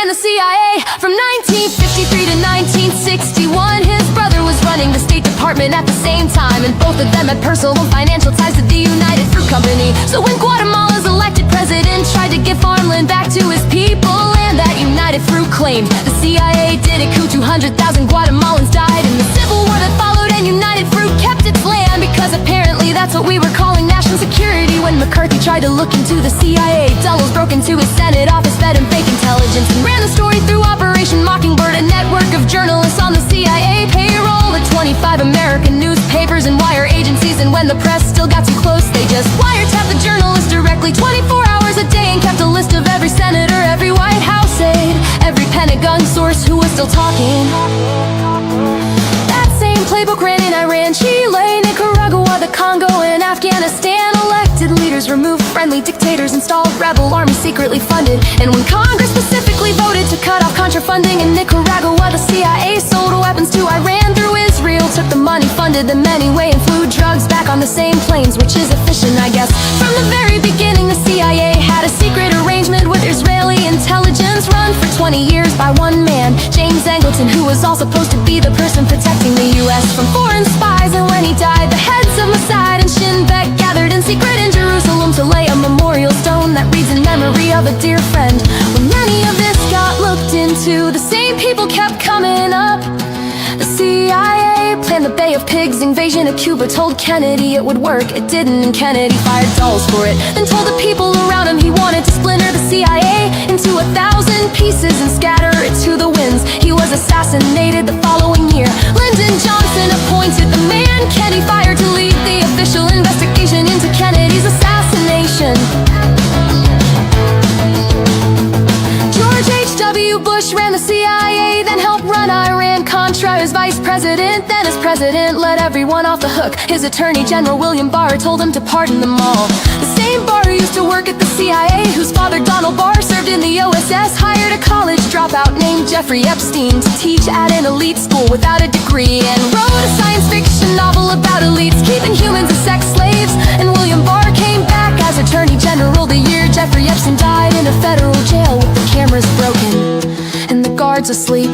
The CIA from 1953 to 1961. His brother was running the State Department at the same time, and both of them had personal and financial ties to the United Fruit Company. So when Guatemala's elected president tried to give farmland back to his people, and that United Fruit claimed the CIA did a coup, 200,000 Guatemalans died in the civil war that followed, and United Fruit kept its land because apparently that's what we were calling national security. When McCarthy tried to look into the CIA, Dulles broke into his Senate office, fed him fake intelligence, and ran the story through Operation Mockingbird, a network of journalists on the CIA payroll at 25 American newspapers and wire agencies. And when the press still got too close, they just wiretapped the journalists directly 24 hours a day and kept a list of every senator, every White House aide, every Pentagon source who was still talking. That same playbook ran in Iran, Chile, Nicaragua, the Congo, and Afghanistan. Elected leaders removed friendly dictators, installed rebel armies secretly funded, and when Congress specifically voted to cut off contra funding in Nicaragua, the CIA sold weapons to Iran through Israel, took the money, funded them anyway, and flew drugs back on the same planes, which is efficient, I guess. From the very beginning, the CIA had a secret arrangement with Israeli intelligence, run for 20 years by one man, James Angleton, who was all supposed to be the person protecting the US from foreign spies. And when he died, the heads of Mossad and Shin Bet gathered in secret in Jerusalem to lay a memorial stone that reads in memory of a dear friend. When many of this got looked into, the same people kept coming up. The CIA planned the Bay of Pigs invasion of Cuba, told Kennedy it would work, it didn't, and Kennedy fired Dulles for it, then told the people around him he wanted to splinter the CIA into 1,000 pieces and scatter it to the winds. He was assassinated the following year. Lyndon Johnson appointed the man Kennedy fired to lead the official investigation into Kennedy's assassination. George H.W. Bush ran the CIA, then helped run Iran-Contra as vice president. Then as president, let everyone off the hook. His attorney general, William Barr, told him to pardon them all. The same Barr used to work at the CIA, whose father, Donald Barr, served in the OSS, hired a college dropout named Jeffrey Epstein to teach at an elite school without a degree, and wrote a science fiction novel about elites keeping humans as sex slaves. And William Barr came back as attorney general the year Jeffrey Epstein died in a federal jail with the cameras broken and the guards asleep.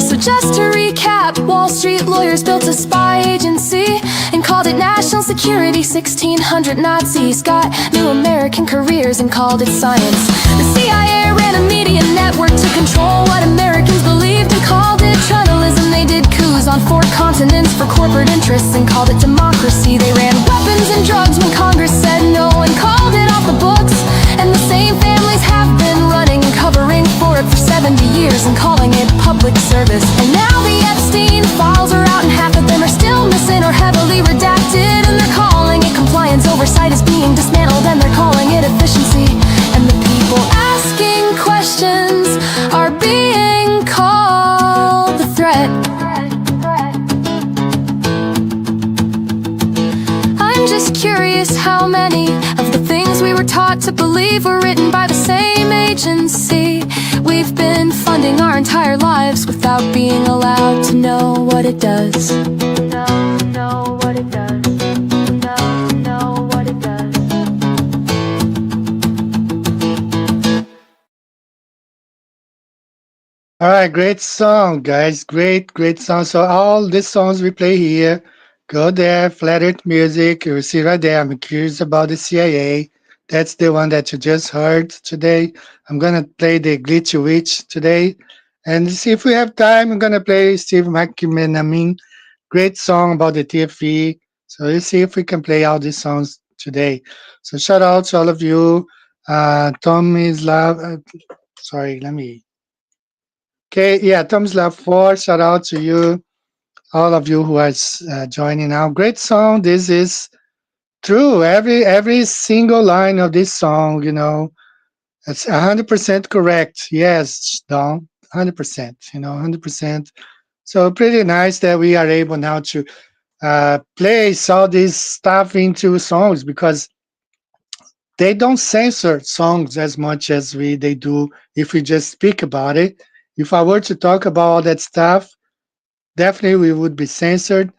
So just to recap, Wall Street lawyers built a spy agency and called it National Security. 1,600 Nazis got new American careers and called it science. The CIA ran a media network to control what Americans believed and called it tribalism. They did coups on 4 continents for corporate interests and called it democracy. They ran weapons and drugs when Congress said no and called it off the books. And the same families have been running and covering for it for 70 years and calling it public service. And now the Epstein files are out and half of them are still missing or heavily redacted, and they're calling it compliance. Oversight is being dismantled and they're calling it efficiency. And the people asking questions are being called the threat. I'm just curious how many of the things stories we were taught to believe were written by the same agency. We've been funding our entire lives without being allowed to know what it does. Know what it does. Know what it does. All right, great song, guys. Great song. So all these songs we play here, go there, Flat Earth Music. You will see right there. I'm curious about the CIA. That's the one that you just heard today. I'm gonna play the Glitchy Witch today, and see if we have time. I'm gonna play Steve McManaman. Great song about the TFE. So let's see if we can play all these songs today. So shout out to all of you. Tom is love. Sorry, let me. Okay, yeah, Tom's Love 4, shout out to you, all of you who are joining now. Great song. This is true. Every single line of this song, you know, it's 100% correct. Yes, Don, 100%, you know, 100%. So pretty nice that we are able now to place all this stuff into songs, because they don't censor songs as much as they do if we just speak about it. If I were to talk about all that stuff, definitely we would be censored.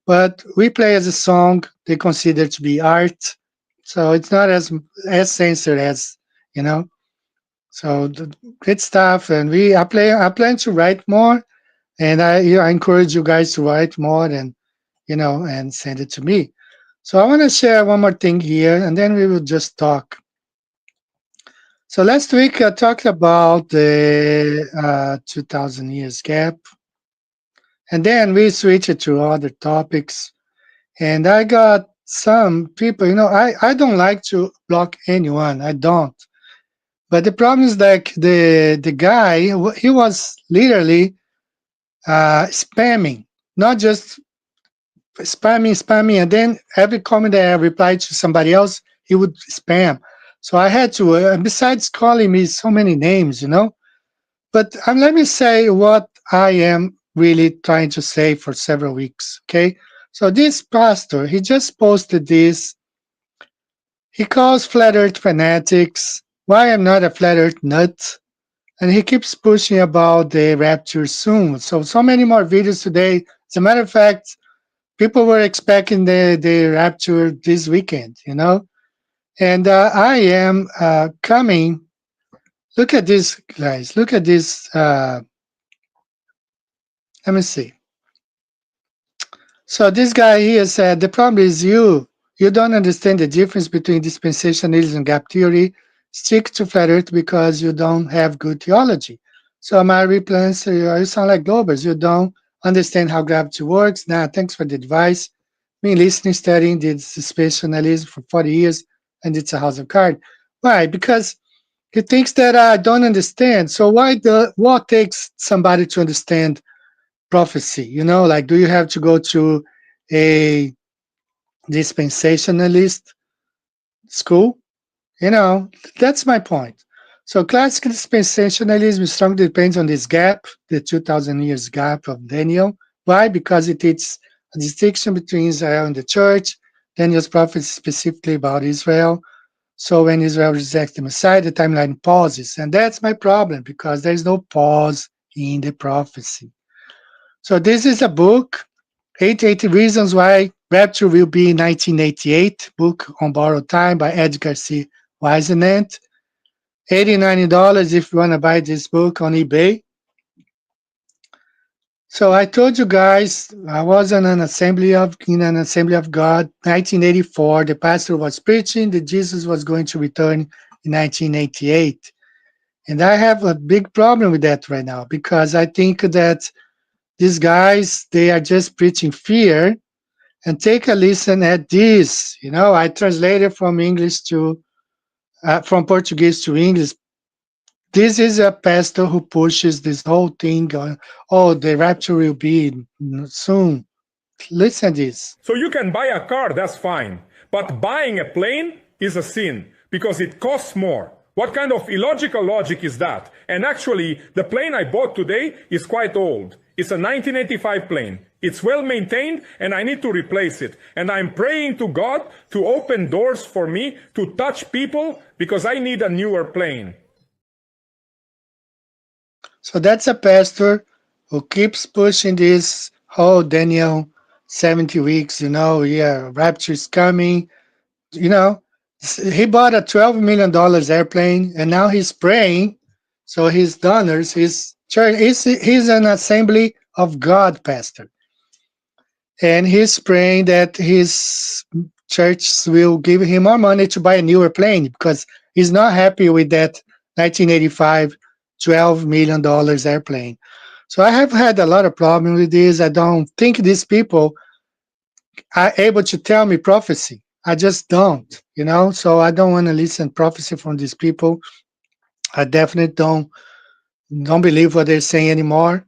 But we play as a song, they consider to be art. So it's not as censored as, you know. So great stuff. And I plan to write more, and I encourage you guys to write more and, you know, and send it to me. So I want to share one more thing here, and then we will just talk. So last week I talked about the 2,000 years gap, and then we switched to other topics. And I got some people, you know, I don't like to block anyone. I don't. But the problem is like the guy, he was literally spamming, not just spamming, and then every comment that I replied to somebody else, he would spam. So I had to, besides calling me so many names, you know, but let me say what I am really trying to say for several weeks, okay? So this pastor, he just posted this. He calls flat earth fanatics, why I'm not a flat earth nut, and he keeps pushing about the rapture soon. So many more videos today. As a matter of fact, people were expecting the rapture this weekend, you know? And I am coming. Look at this, guys. Look at this. Let me see. So this guy here said, the problem is you don't understand the difference between dispensationalism and gap theory. Stick to flat earth because you don't have good theology. So my reply is, you sound like Globers. You don't understand how gravity works. Nah, thanks for the advice. Been listening, studying dispensationalism for 40 years, and it's a house of cards. Why? Because he thinks that I don't understand. So what takes somebody to understand prophecy? You know, like, do you have to go to a dispensationalist school? You know, that's my point. So classical dispensationalism strongly depends on this gap, the 2,000 years gap of Daniel. Why? Because it is a distinction between Israel and the church. Daniel's prophecy specifically about Israel. So when Israel rejects the Messiah, the timeline pauses. And that's my problem, because there's no pause in the prophecy. So this is a book, 880 Reasons Why Rapture Will Be in 1988, book on borrowed time by Edgar C. Wisenant. $89 if you want to buy this book on eBay. So I told you guys, I was in an Assembly of God, 1984. The pastor was preaching that Jesus was going to return in 1988. And I have a big problem with that right now, because I think that these guys, they are just preaching fear. And take a listen at this. You know, I translated from from Portuguese to English. This is a pastor who pushes this whole thing on, oh, the rapture will be soon. Listen to this. So you can buy a car, that's fine. But buying a plane is a sin because it costs more. What kind of illogical logic is that? And actually, the plane I bought today is quite old. It's a 1985 plane. It's well maintained, and I need to replace it. And I'm praying to God to open doors for me to touch people because I need a newer plane. So that's a pastor who keeps pushing this whole Daniel 70 weeks, rapture is coming, he bought a $12 million airplane and now he's praying. So his donors, his church, he's an Assembly of God pastor. And he's praying that his church will give him more money to buy a newer plane because he's not happy with that 1985 $12 million airplane. So I have had a lot of problems with this. I don't think these people are able to tell me prophecy. I just don't, so I don't want to listen prophecy from these people. I definitely don't believe what they're saying anymore,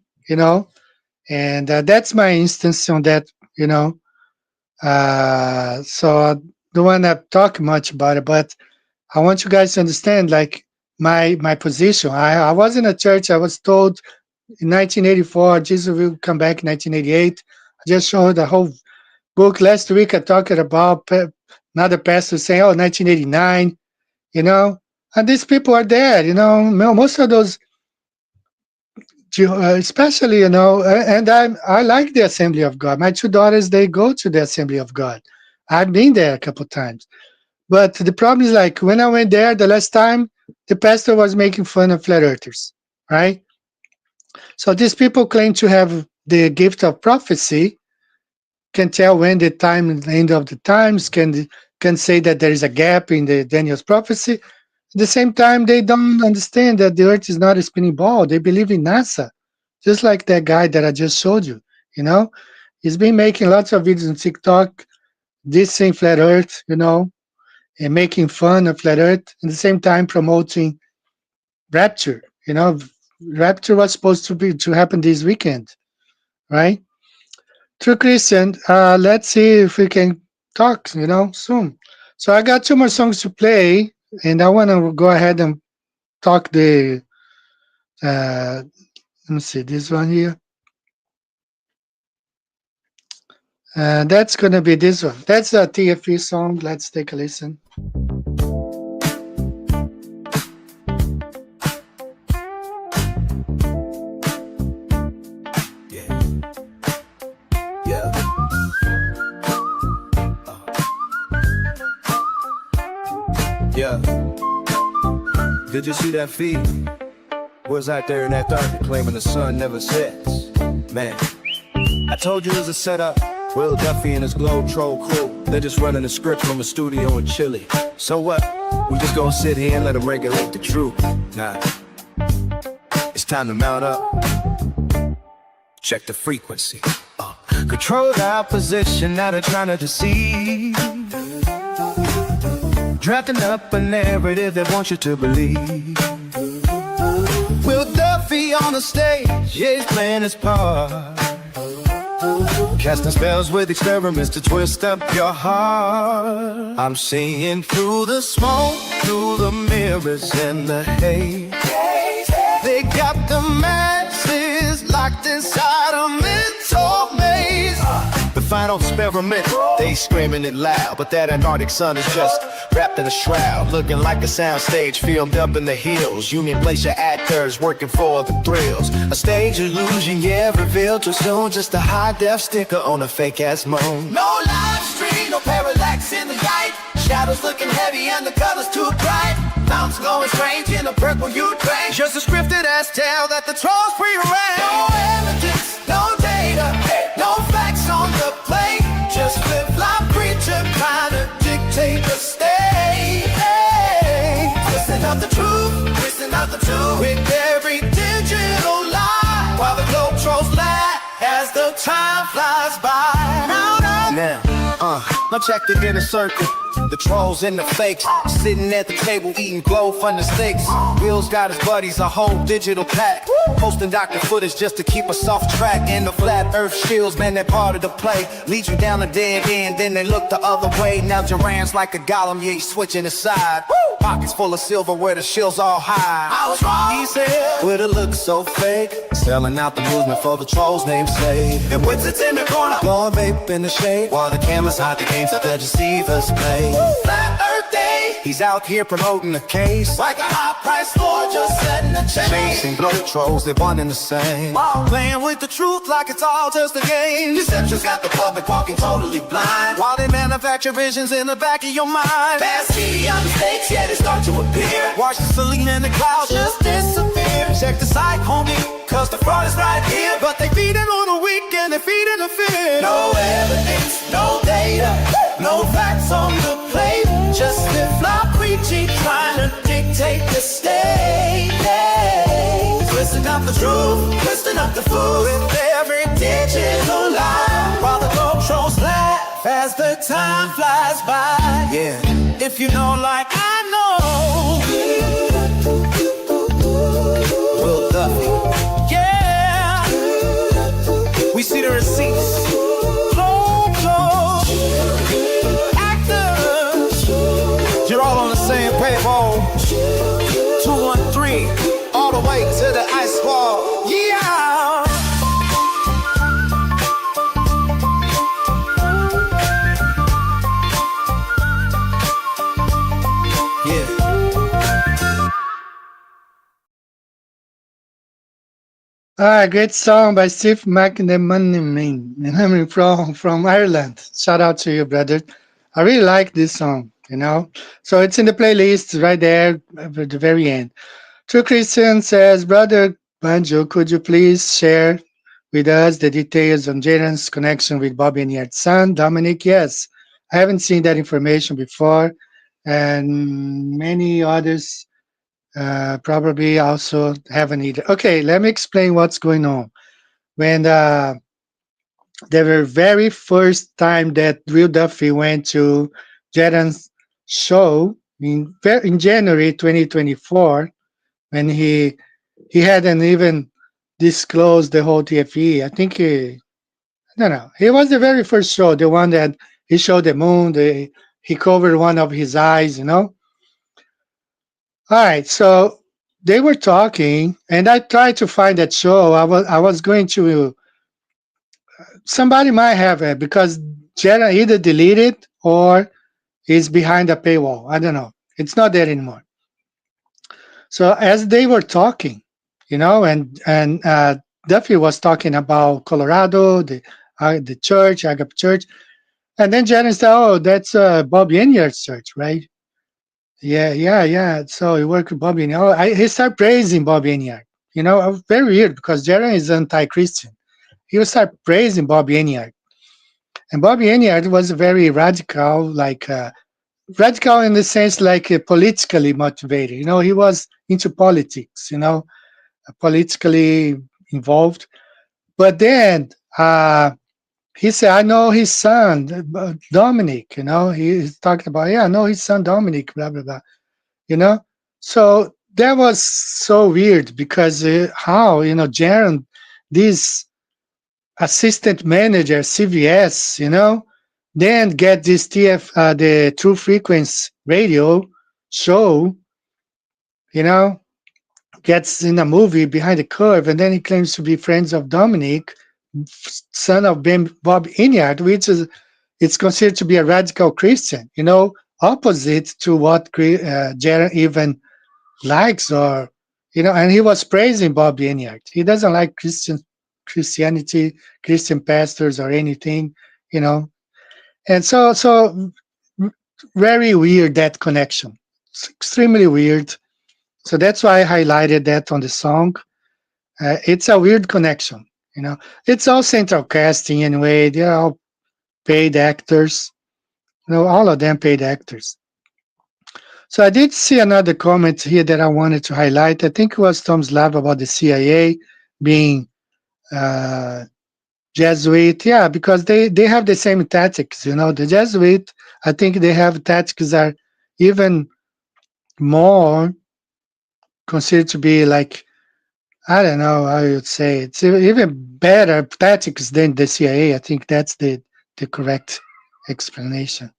and that's my instance on that, so I don't want to talk much about it, but I want you guys to understand, like, my position. I was in a church. I was told in 1984 Jesus will come back in 1988. I just showed the whole book last week. I talked about another pastor saying, 1989, and these people are dead, most of those, especially, and I like the Assembly of God. My two daughters, they go to the Assembly of God. I've been there a couple times. But the problem is, like, when I went there the last time, the pastor was making fun of flat earthers, right? So these people claim to have the gift of prophecy, can tell when the end of the times, can say that there is a gap in the Daniel's prophecy. At the same time, they don't understand that the earth is not a spinning ball. They believe in NASA, just like that guy that I just showed you, He's been making lots of videos on TikTok, dissing flat earth, and making fun of flat earth, at the same time promoting rapture. Rapture was supposed to happen this weekend, right? True Christian, let's see if we can talk, soon. So I got two more songs to play, and I want to go ahead and talk let me see, this one here. That's going to be this one. That's a TFE song. Let's take a listen. Yeah. Did you see that feed? Was out there in that dark claiming the sun never sets. Man, I told you it was a setup. Will Duffy and his Globe Troll crew, they're just running a script from a studio in Chile. So what? We just gonna sit here and let them regulate the truth. Nah, it's time to mount up. Check the frequency. Control our position, now they're trying to deceive. Drafting up a narrative that wants you to believe. Will Duffy on the stage, yeah, he's playing his part. Casting spells with experiments to twist up your heart. I'm seeing through the smoke, through the mirrors and the haze. They got the masses locked inside a mental maze. The final experiment, they screaming it loud, but that Antarctic sun is just wrapped in a shroud, looking like a soundstage filmed up in the hills. Union Glacier actors working for the thrills. A stage illusion, yeah, revealed too soon. Just a high-def sticker on a fake-ass moon. No live stream, no parallax in the light. Shadows looking heavy and the colors too bright. Mountains going strange in a purple Ukraine. Just a scripted ass tale that the trolls pre-arranged. No evidence, no data, no facts on the plate. Just flip-flop preacher trying to dictate the state. Listen up the truth, listen up the truth. With every digital lie, while the globe trolls laugh as the time flies by. Now, Now check the inner circle. The trolls and the fakes sitting at the table eating glow from the steaks. Will's got his buddies a whole digital pack, posting doctor footage just to keep us off track. And the flat earth shields, man, that part of the play lead you down a dead end, then they look the other way. Now Duran's like a golem, yeah, he's switching aside. Pockets full of silver where the shills all high. I was wrong, he said, with a look so fake, selling out the movement for the trolls' namesake. And Winston's in the corner, blowing vape in the shade, while the cameras hide the games that the deceivers play. Flat Earth Day, he's out here promoting the case like a high-price store, just setting the chase. Chasing blood trolls, they're one and the same. Playing with the truth like it's all just a game. Deception's got the public walking totally blind, while they manufacture visions in the back of your mind. Fast TV on mistakes, yeah, they start to appear. Watch the Selena in the clouds just disappear. Check the site, homie, cause the fraud is right here. But they feed it on the weekend, they feed it the fear. No evidence, no data, no facts on the plate. Just a flop preaching, trying to dictate the state. Twisting up the truth, twisting up the food with every digital lie, while the globe trolls laugh as the time flies by. Yeah, if you know like I know, Will Duffy. Yeah, we see the receipts. You're all on the same payroll. 213, all the way to the ice wall. Yeah. All right, great song by Steve McNamee from Ireland. Shout out to you, brother. I really like this song, you know. So it's in the playlist right there at the very end. True Christian says, Brother Banjo, could you please share with us the details on Jaden's connection with Bobby and Earhart's son, Dominic? Yes, I haven't seen that information before, and many others probably also haven't either. Okay, let me explain what's going on. When the very first time that Will Duffy went to Jaden's show in January 2024, when he hadn't even disclosed the whole TFE. I think I don't know. It was the very first show, the one that he showed the moon. He covered one of his eyes, you know. All right, so they were talking, and I tried to find that show. I was going to. Somebody might have it because Jaden either deleted or is behind a paywall. I don't know. It's not there anymore. So as they were talking, you know, and Duffy was talking about Colorado, the church, Agape Church, and then Jaden said, "Oh, that's Bobby Earhart's church, right?" Yeah. So he worked with Bobby Earhart. He started praising Bobby Earhart. You know, very weird because Jaden is anti-Christian. He would start praising Bobby Earhart, and Bobby Earhart was very radical, like. Radical in the sense like politically motivated. You know, he was into politics, you know, politically involved. But then he said, I know his son, Dominic, you know, he's talking about, yeah, I know his son, Dominic, blah, blah, blah, you know. So that was so weird because how, you know, Jaron, this assistant manager, CVS, you know, then get this the True Frequency radio show, you know, gets in a movie Behind the Curve, and then he claims to be friends of Dominic, son of Bob Earhart, which is it's considered to be a radical Christian, you know, opposite to what Jaron even likes, or you know, and he was praising Bob Earhart. He doesn't like Christianity, Christian pastors, or anything, you know. And so very weird, that connection. It's extremely weird. So that's why I highlighted that on the song. It's a weird connection, you know. It's all central casting anyway. They're all paid actors. You know, all of them paid actors. So I did see another comment here that I wanted to highlight. I think it was Tom's Lab about the CIA being Jesuit, yeah, because they have the same tactics. The Jesuit, I think they have tactics that are even more considered to be like, I don't know how you'd say it's even better tactics than the CIA. I think that's the correct explanation.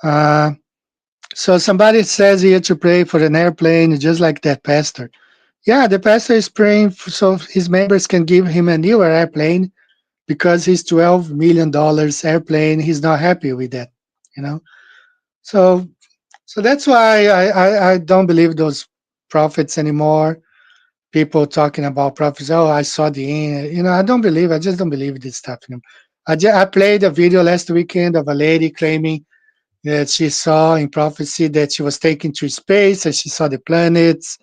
So somebody says here to pray for an airplane, just like that pastor. Yeah, the pastor is praying so his members can give him a newer airplane because his $12 million airplane, he's not happy with that, you know. So that's why I don't believe those prophets anymore. People talking about prophets. Oh, I saw the end. I don't believe. I just don't believe this stuff anymore. I played a video last weekend of a lady claiming that she saw in prophecy that she was taken to space and she saw the planets.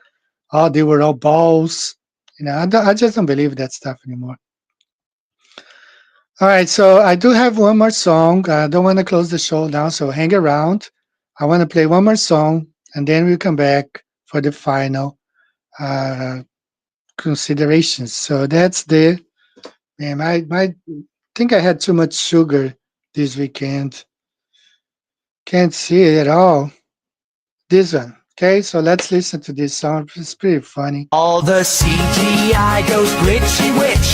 Oh, they were all balls. I just don't believe that stuff anymore. All right, so I do have one more song. I don't want to close the show now, so hang around. I want to play one more song, and then we'll come back for the final considerations. So that's the man. I think I had too much sugar this weekend. Can't see it at all. This one. Okay, so let's listen to this song. It's pretty funny. All the CGI goes glitchy witch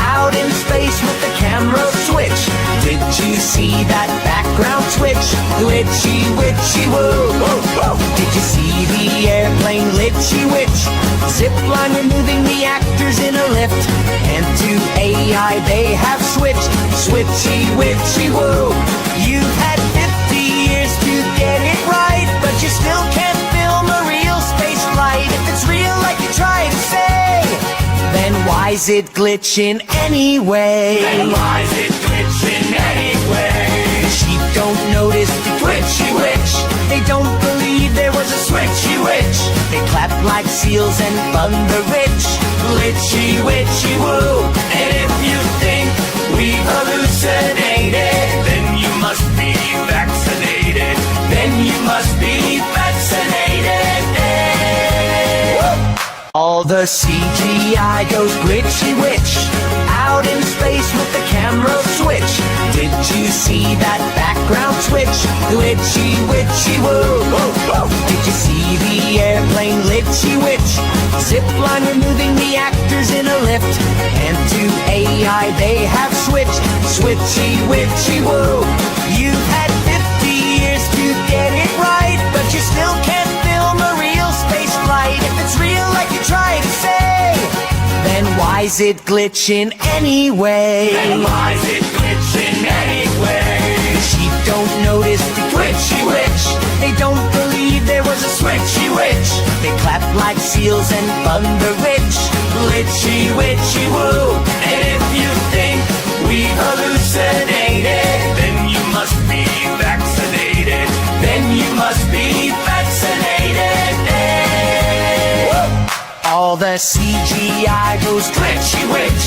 out in space with the camera switch. Did you see that background switch? Glitchy witchy woo. Did you see the airplane glitchy witch? Zip line removing the actors in a lift. And to AI they have switched. Switchy witchy woo. You've had 50 years to get it right, but you still can't film a real space flight. If it's real like you try to say, then why's it glitching anyway? Then why's it glitching anyway? The sheep don't notice the glitchy witch. They don't believe there was a switchy witch. They clap like seals and fund the rich. Glitchy witchy woo. And if you think we've hallucinated, then you must be vaccinated. Then you must be vaccinated. All the CGI goes glitchy witch out in space with the camera switch. Did you see that background switch? Glitchy witchy woo. Did you see the airplane glitchy witch? Zip line removing the actors in a lift. And to AI they have switched. Switchy witchy woo. You've had 50 years to get it right, but you still can't film a real space flight. If it's real like you try to say, then why's it glitching anyway? Then why's it glitching anyway? The sheep don't notice the glitchy witch. They don't believe there was a switchy witch. They clap like seals and fund the rich. Glitchy witchy woo. And if you think we've hallucinated, then you must be vaccinated. Then you must be vaccinated. All the CGI goes glitchy witch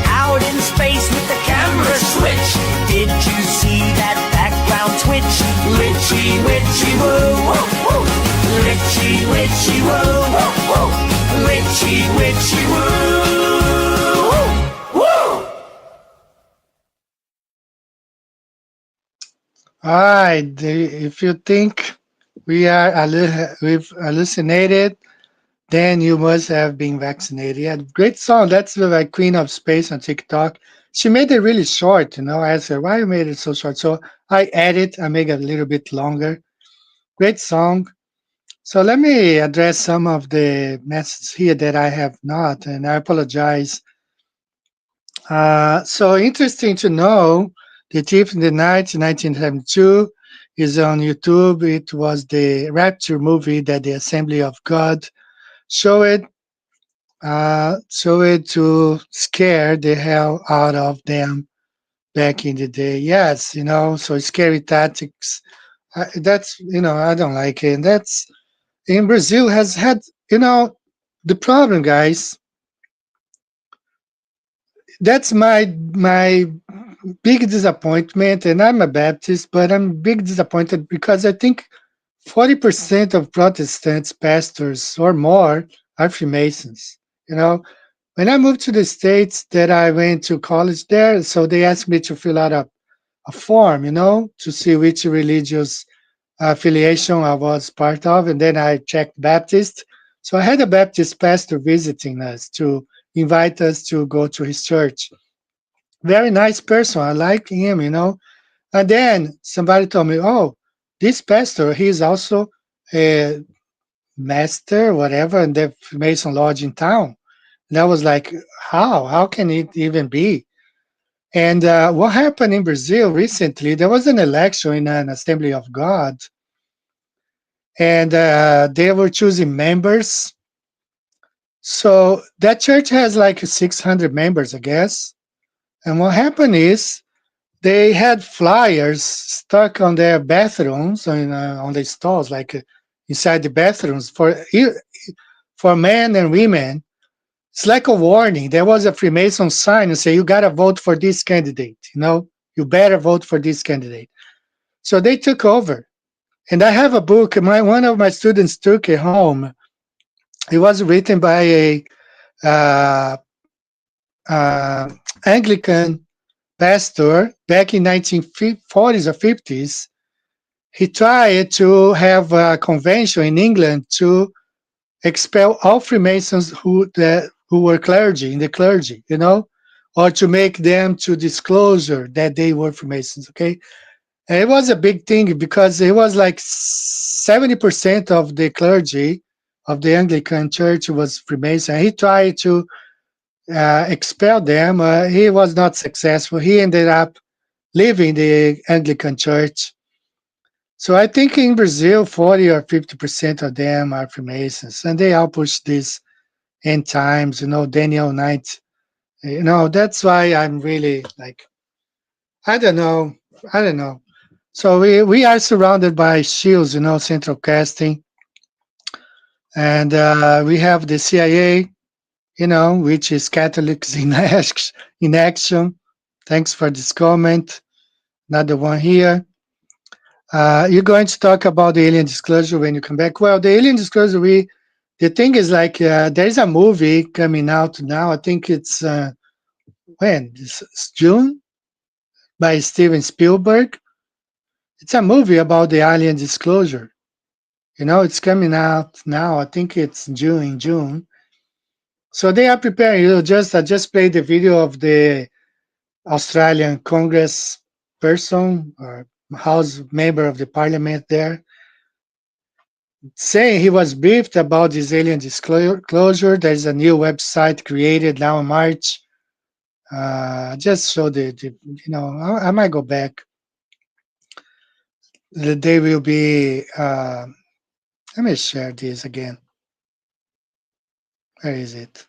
out in space with the camera switch. Did you see that background twitch? Glitchy witchy woo. Glitchy witchy woo. Glitchy witchy woo. All right, if you think we've hallucinated, then you must have been vaccinated. Yeah, great song. That's the Queen of Space on TikTok. She made it really short, I asked her, why you made it so short? So I make it a little bit longer. Great song. So let me address some of the messages here that I have not, and I apologize. So interesting to know, The Thief in the Night, 1972, is on YouTube. It was the Rapture movie that the Assembly of God showed to scare the hell out of them back in the day. Yes, so scary tactics. That's, I don't like it. And that's, in Brazil has had, the problem, guys. That's my big disappointment, and I'm a Baptist, but I'm big disappointed because I think 40% of Protestants pastors or more are Freemasons. When I moved to the States, that I went to college there, so they asked me to fill out a form, to see which religious affiliation I was part of, and then I checked Baptist. So I had a Baptist pastor visiting us to invite us to go to his church. Very nice person. I like him. And then somebody told me, oh, this pastor, he's also a master, whatever, in the Mason Lodge in town. And I was like, how? How can it even be? And what happened in Brazil recently, there was an election in an Assembly of God, and they were choosing members. So that church has like 600 members, I guess. And what happened is they had flyers stuck on their bathrooms, on the stalls, like inside the bathrooms for men and women. It's like a warning. There was a Freemason sign and say, you got to vote for this candidate. You better vote for this candidate. So they took over. And I have a book. One of my students took it home. It was written by a uh, Anglican pastor back in 1940s or 50s. He tried to have a convention in England to expel all Freemasons who were clergy, in the clergy, or to make them to disclosure that they were Freemasons, okay? And it was a big thing because it was like 70% of the clergy of the Anglican Church was Freemason. He tried to expel them. He was not successful. He ended up leaving the Anglican Church. So I think in Brazil, 40 or 50% of them are Freemasons, and they all push this end times, Daniel 9. That's why I'm really like, I don't know. I don't know. So we are surrounded by shields, central casting, and we have the CIA, which is Catholics in action. Thanks for this comment. Another one here. You're going to talk about the alien disclosure when you come back. Well, the alien disclosure, the thing is like there is a movie coming out now. I think it's when? It's June by Steven Spielberg. It's a movie about the alien disclosure. It's coming out now. I think it's in June. So they are preparing. I just played the video of the Australian Congress person or House member of the Parliament there, saying he was briefed about this alien disclosure. There's a new website created now in March. Just show I might go back. They will be, let me share this again. Where is it?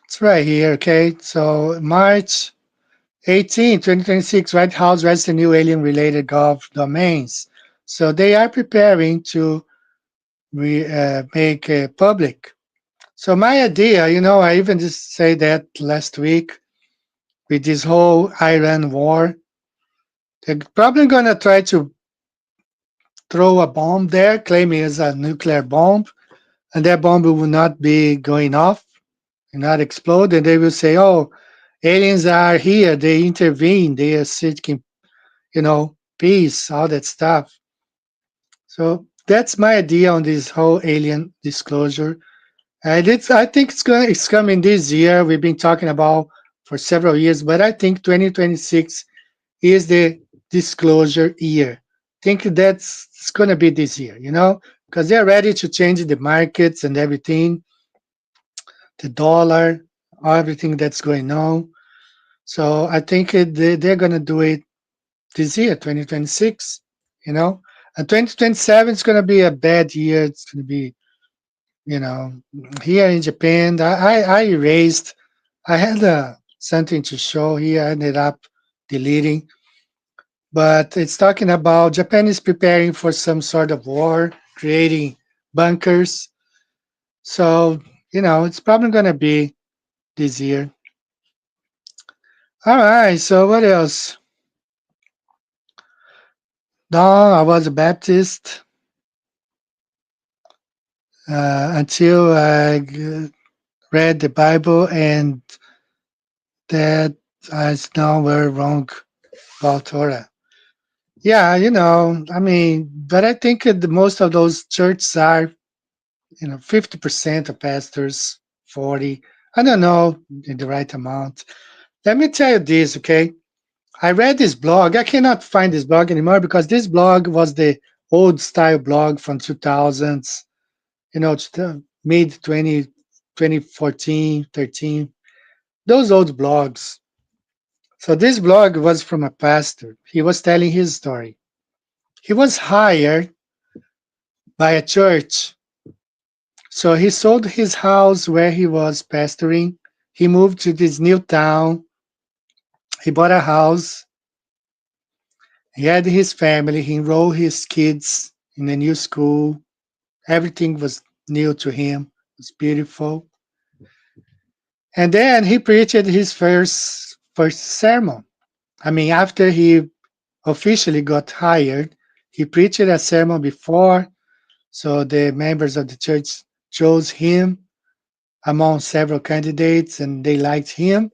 It's right here, okay? So March 18, 2026, White House registered new alien-related gov domains. So they are preparing to make public. So my idea, I even just say that last week with this whole Iran war, they're probably going to try to throw a bomb there, claiming it's a nuclear bomb, and that bomb will not be going off and not explode. And they will say, oh, aliens are here, they intervene, they are seeking, peace, all that stuff. So that's my idea on this whole alien disclosure. And I think it's coming this year. We've been talking about for several years, but I think 2026 is the disclosure year. I think it's going to be this year, because they're ready to change the markets and everything, the dollar, everything that's going on. So I think they're going to do it this year, 2026, and 2027 is going to be a bad year. It's going to be, here in Japan, I erased, I had something to show here, I ended up deleting, but it's talking about Japan is preparing for some sort of war, creating bunkers. So, it's probably going to be this year. All right, so what else? No, I was a Baptist. until I read the Bible, and that I now were wrong about Torah. Yeah, I mean, but I think that most of those churches are, 50% of pastors, 40. I don't know the right amount. Let me tell you this, okay? I read this blog. I cannot find this blog anymore because this blog was the old style blog from 2000s, mid 2014, 13. Those old blogs. So this blog was from a pastor. He was telling his story. He was hired by a church. So he sold his house where he was pastoring. He moved to this new town. He bought a house. He had his family. He enrolled his kids in a new school. Everything was new to him. It was beautiful. And then he preached his first sermon. I mean, after he officially got hired, he preached a sermon before, so the members of the church chose him among several candidates, and they liked him.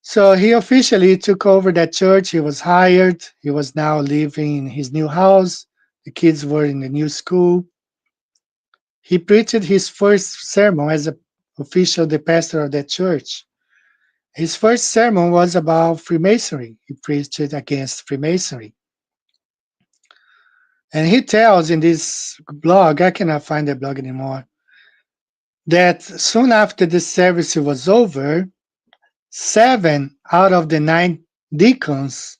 So he officially took over that church. He was hired. He was now living in his new house. The kids were in the new school. He preached his first sermon as the pastor of that church. His first sermon was about Freemasonry. He preached against Freemasonry. And he tells in this blog, I cannot find the blog anymore, that soon after the service was over, 7 out of the 9 deacons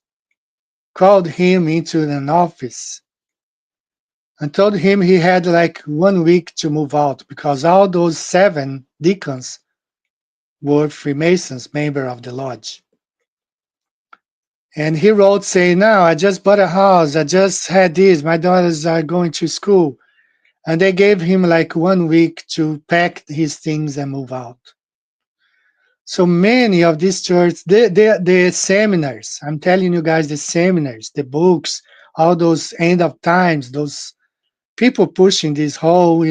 called him into an office and told him he had like 1 week to move out because all those 7 deacons were Freemasons, member of the lodge. And he wrote saying, "No, I just bought a house. I just had this. My daughters are going to school." And they gave him like 1 week to pack his things and move out. So many of these churches, the seminars, I'm telling you guys, the seminars, the books, all those end of times, those people pushing this whole,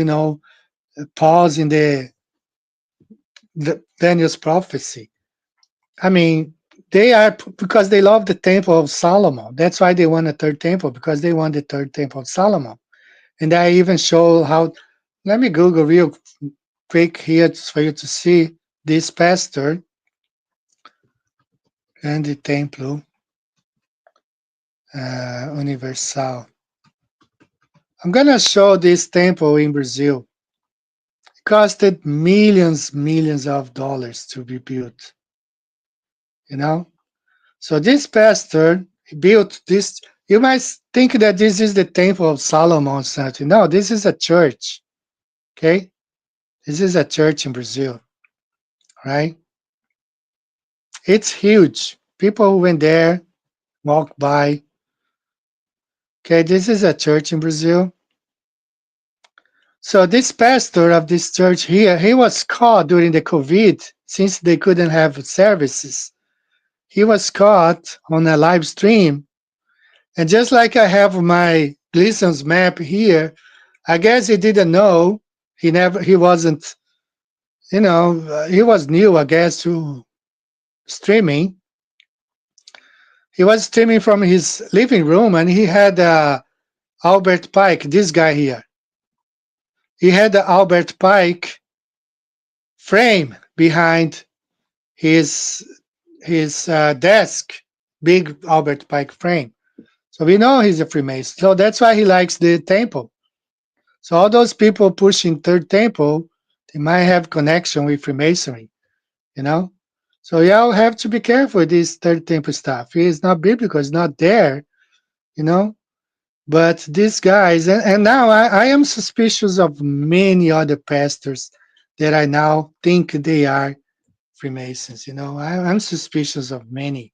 pause in the Daniel's prophecy. I mean, they are because they love the temple of Solomon. That's why they want a third temple, because they want the third temple of Solomon. And I even show how, let me Google real quick here for you to see this pastor and the Templo Universal. I'm gonna show this temple in Brazil. It costed millions of dollars to be built. So this pastor built this. You might think that this is the Temple of Solomon or something. No, this is a church. Okay, this is a church in Brazil, right? It's huge. People who went there walk by. Okay, this is a church in Brazil. So this pastor of this church here, he was caught during the COVID, since they couldn't have services. He was caught on a live stream. And just like I have my Gleason's map here, I guess he didn't know. He wasn't, he was new, I guess, to streaming. He was streaming from his living room, and he had Albert Pike, this guy here. He had the Albert Pike frame behind his desk, big Albert Pike frame. So we know he's a Freemason. So that's why he likes the temple. So all those people pushing third temple, they might have connection with Freemasonry, So y'all have to be careful with this third temple stuff. It's not biblical. It's not there, But these guys, and now I am suspicious of many other pastors that I now think they are Freemasons. I'm suspicious of many,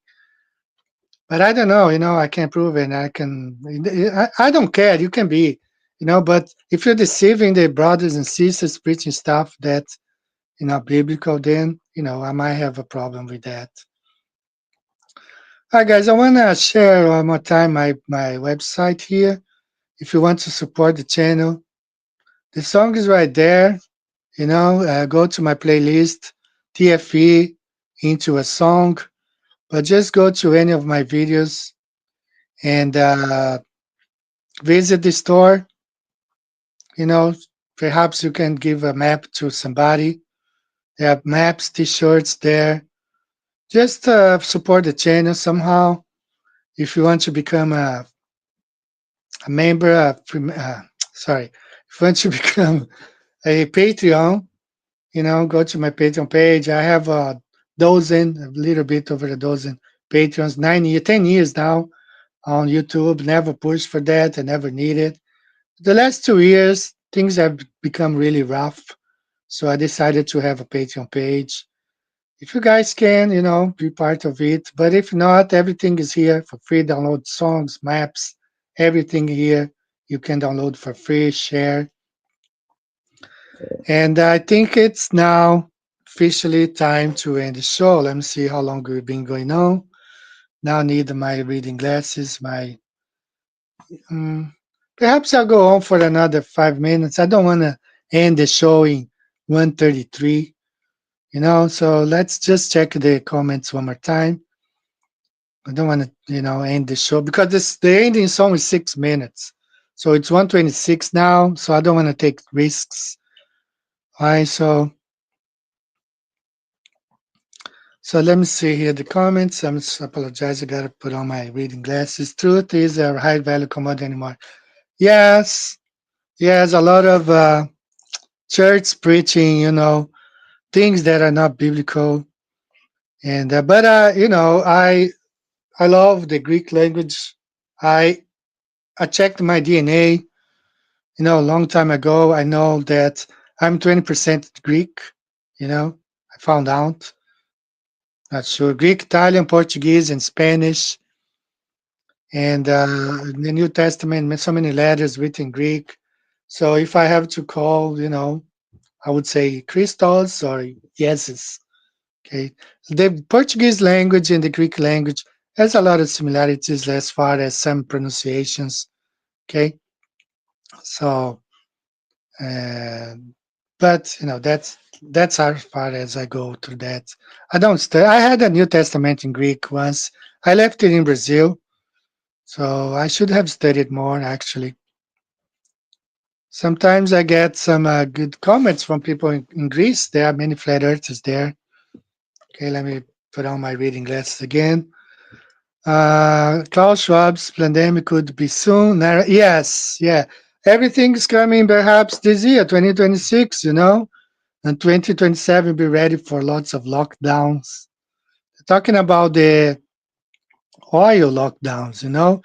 but I don't know. I can't prove it. I don't care. You can be, but if you're deceiving the brothers and sisters preaching stuff that's biblical, then I might have a problem with that. All right, guys, I want to share one more time my website here. If you want to support the channel, The song is right there. Go to my playlist, TFE, into a song, but just go to any of my videos and visit the store. You know, perhaps you can give a map to somebody. They have maps, t-shirts there. Just support the channel somehow. If you want to become a member, sorry, if you want to become a Patreon, go to my Patreon page. I have a little bit over a dozen Patreons, 10 years now on YouTube. Never pushed for that. I never needed. The last 2 years, things have become really rough. So I decided to have a Patreon page. If you guys can, be part of it. But if not, everything is here for free. Download songs, maps, everything here. You can download for free, share. And I think it's now officially time to end the show. Let me see how long we've been going on. Now I need my reading glasses, perhaps I'll go on for another 5 minutes. I don't want to end the show in 1:33, so let's just check the comments one more time. I don't want to, end the show because the ending song is 6 minutes. So it's 1:26 now, so I don't want to take risks. All right, so let me see here the comments. I apologize. I got to put on my reading glasses. Truth is a high value commodity anymore. Yes, a lot of church preaching, things that are not biblical. And but I love the Greek language. I checked my DNA, a long time ago. I know that I'm 20% Greek. I found out. Not sure. Greek, Italian, Portuguese, and Spanish. And in the New Testament, so many letters written in Greek. So if I have to call, I would say Christos or Jesus. Okay. The Portuguese language and the Greek language has a lot of similarities as far as some pronunciations. Okay. So, but that's as far as I go through that. I don't study. I had a New Testament in Greek once. I left it in Brazil, so I should have studied more actually. Sometimes I get some good comments from people in Greece. There are many flat earthers there. Okay, let me put on my reading glasses again. Klaus Schwab's pandemic could be soon. Yes, yeah. Everything's coming perhaps this year, 2026, and 2027 be ready for lots of lockdowns. Talking about the oil lockdowns, I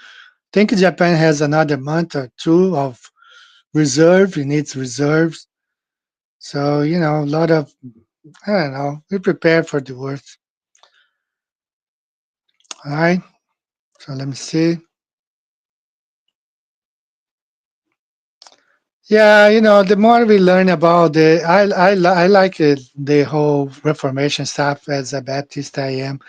think Japan has another month or two of reserve. It needs reserves. So, a lot of, I don't know, we prepare for the worst. All right. So let me see. Yeah, the more we learn about I like it, the whole Reformation stuff. As a Baptist, I am,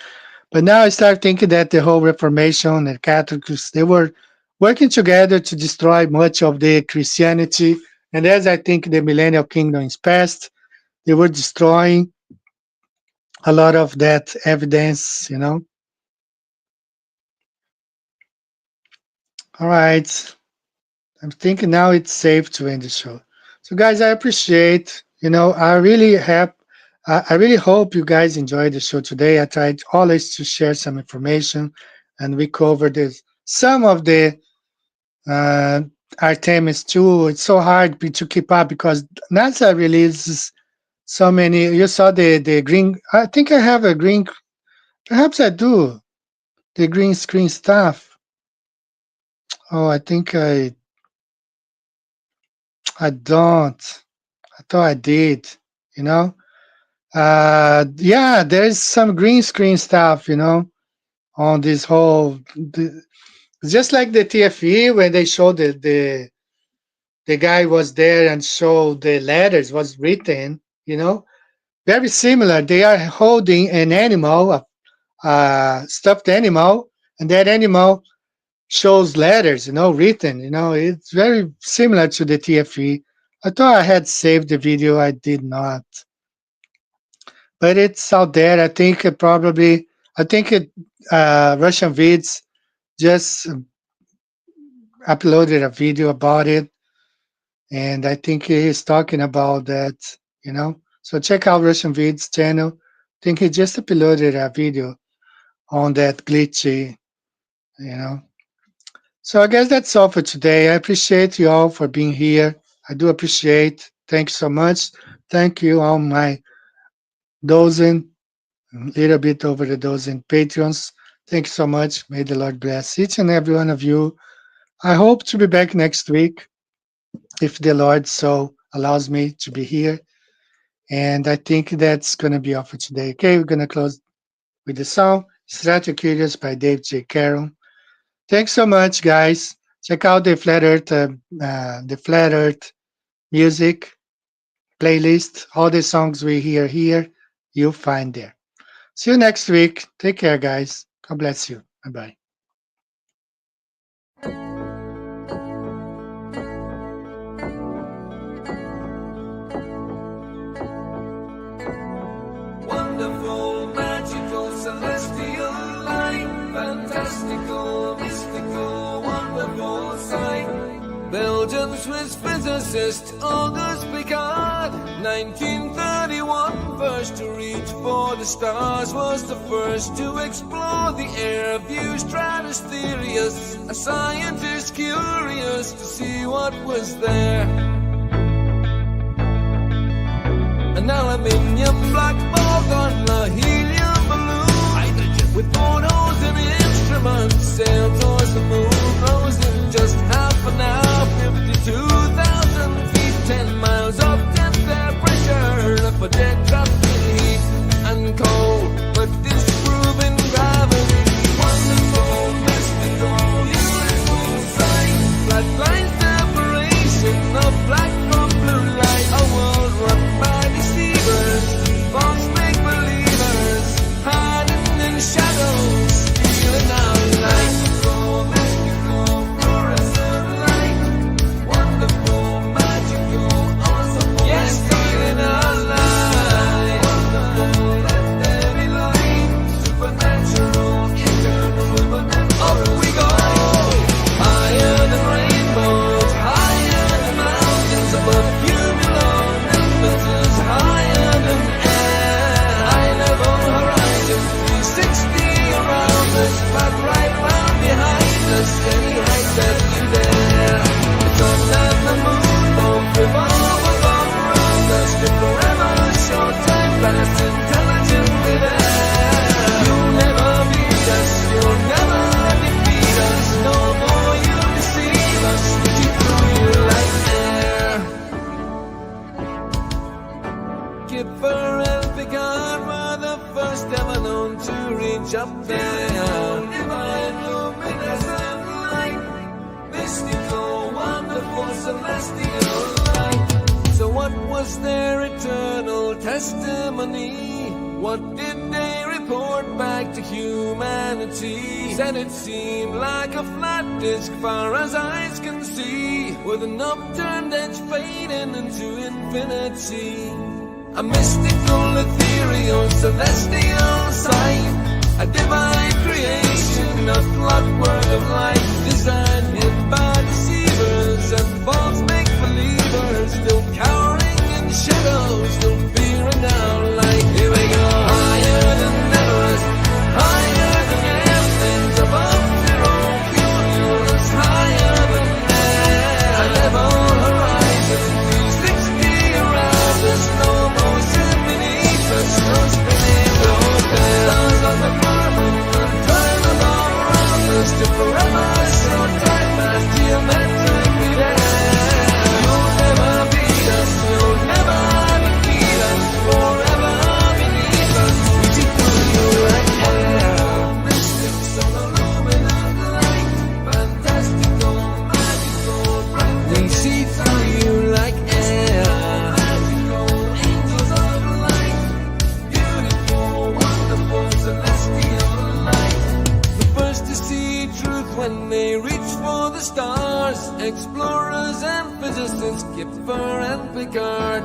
but now I start thinking that the whole Reformation and Catholics, they were working together to destroy much of the Christianity. And as I think the millennial kingdom is past, they were destroying a lot of that evidence. All right. I'm thinking now it's safe to end the show. So, guys, I appreciate. I really have. I really hope you guys enjoyed the show today. I tried always to share some information, and we covered this, some of the Artemis too. It's so hard to keep up because NASA releases so many. You saw the green. I think I have a green. Perhaps I do. The green screen stuff. Oh, I think I don't. I thought I did, you know. Yeah, there's some green screen stuff, on this whole. Just like the TFE when they showed the guy was there and showed the letters was written, very similar. They are holding an animal, a stuffed animal, and that animal shows letters, written. It's very similar to the TFE. I thought I had saved the video. I did not. But it's out there. I think Russian Vids just uploaded a video about it. And I think he's talking about that, you know. So check out Russian Vids channel. I think he just uploaded a video on that glitchy, you know. So I guess that's all for today. I appreciate you all for being here. I do appreciate. Thank you so much. Thank you all my dozen, a little bit over the dozen Patreons. Thank you so much. May the Lord bless each and every one of you. I hope to be back next week if the Lord so allows me to be here. And I think that's going to be all for today. Okay, we're going to close with the song Strategy Curious by Dave J. Carroll. Thanks so much, guys. Check out the Flat Earth music playlist. All the songs we hear here, you'll find there. See you next week. Take care, guys. God bless you. Bye-bye. Wonderful, magical, celestial light, fantastical, mystical, wonderful sight. Belgian Swiss physicist Auguste Piccard, 1931, first to reach for the stars, was the first to explore the air view stratospherius, a scientist curious to see what was there. An aluminium black ball on a helium balloon, hydrogen with photos and instruments, sailed towards the moon, rose in just half an hour, 52,000 feet, 10 miles up, 10th air pressure, up a dead drop in heat and cold, but disproving gravity. Wonderful, mystical, beautiful sight, flat line separation of black from blue light, a world run by deceivers, false make-believers, hiding in shadows, stealing our light. Mystical, fluorescent light, wonderful, magical, awesome, yes, stealing our light. Wonderful, let there be light, supernatural, eternal, up we go, higher than rainbows, higher than mountains, above cumulus, nimbus, higher than air, high level horizon, 360 around us, but right round behind us, any height that you dare. The sun and the moon both revolve above around us, to forever, short time past, intelligently there. You'll never beat us, you'll never defeat us, no more you deceive us, keep through you like air. Kipper and Picard were the first ever known to reach up there. Divine luminescent light, mystical, wonderful, celestial light. So what was their eternal testimony? What did they report back to humanity? Said it seemed like a flat disk far as eyes can see, with an upturned edge fading into infinity. A mystical, ethereal, celestial sight, a divine creation, a clockwork of light, designed hid by deceivers and false make-believers, still cowering in shadows, still fearing our light. Here we go, higher than Everest, higher than airplanes, above zero cumulus, higher than air, a level horizon, 360 around us, no motion beneath us, no spinning roadbed. Stars on the firmament, turn above around us, to forever, short time past, geometrically there. You'll never be truth when they reach for the stars. Explorers and physicists, Kipper and Picard.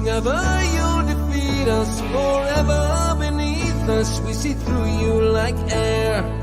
Never you'll defeat us, forever beneath us. We see through you like air.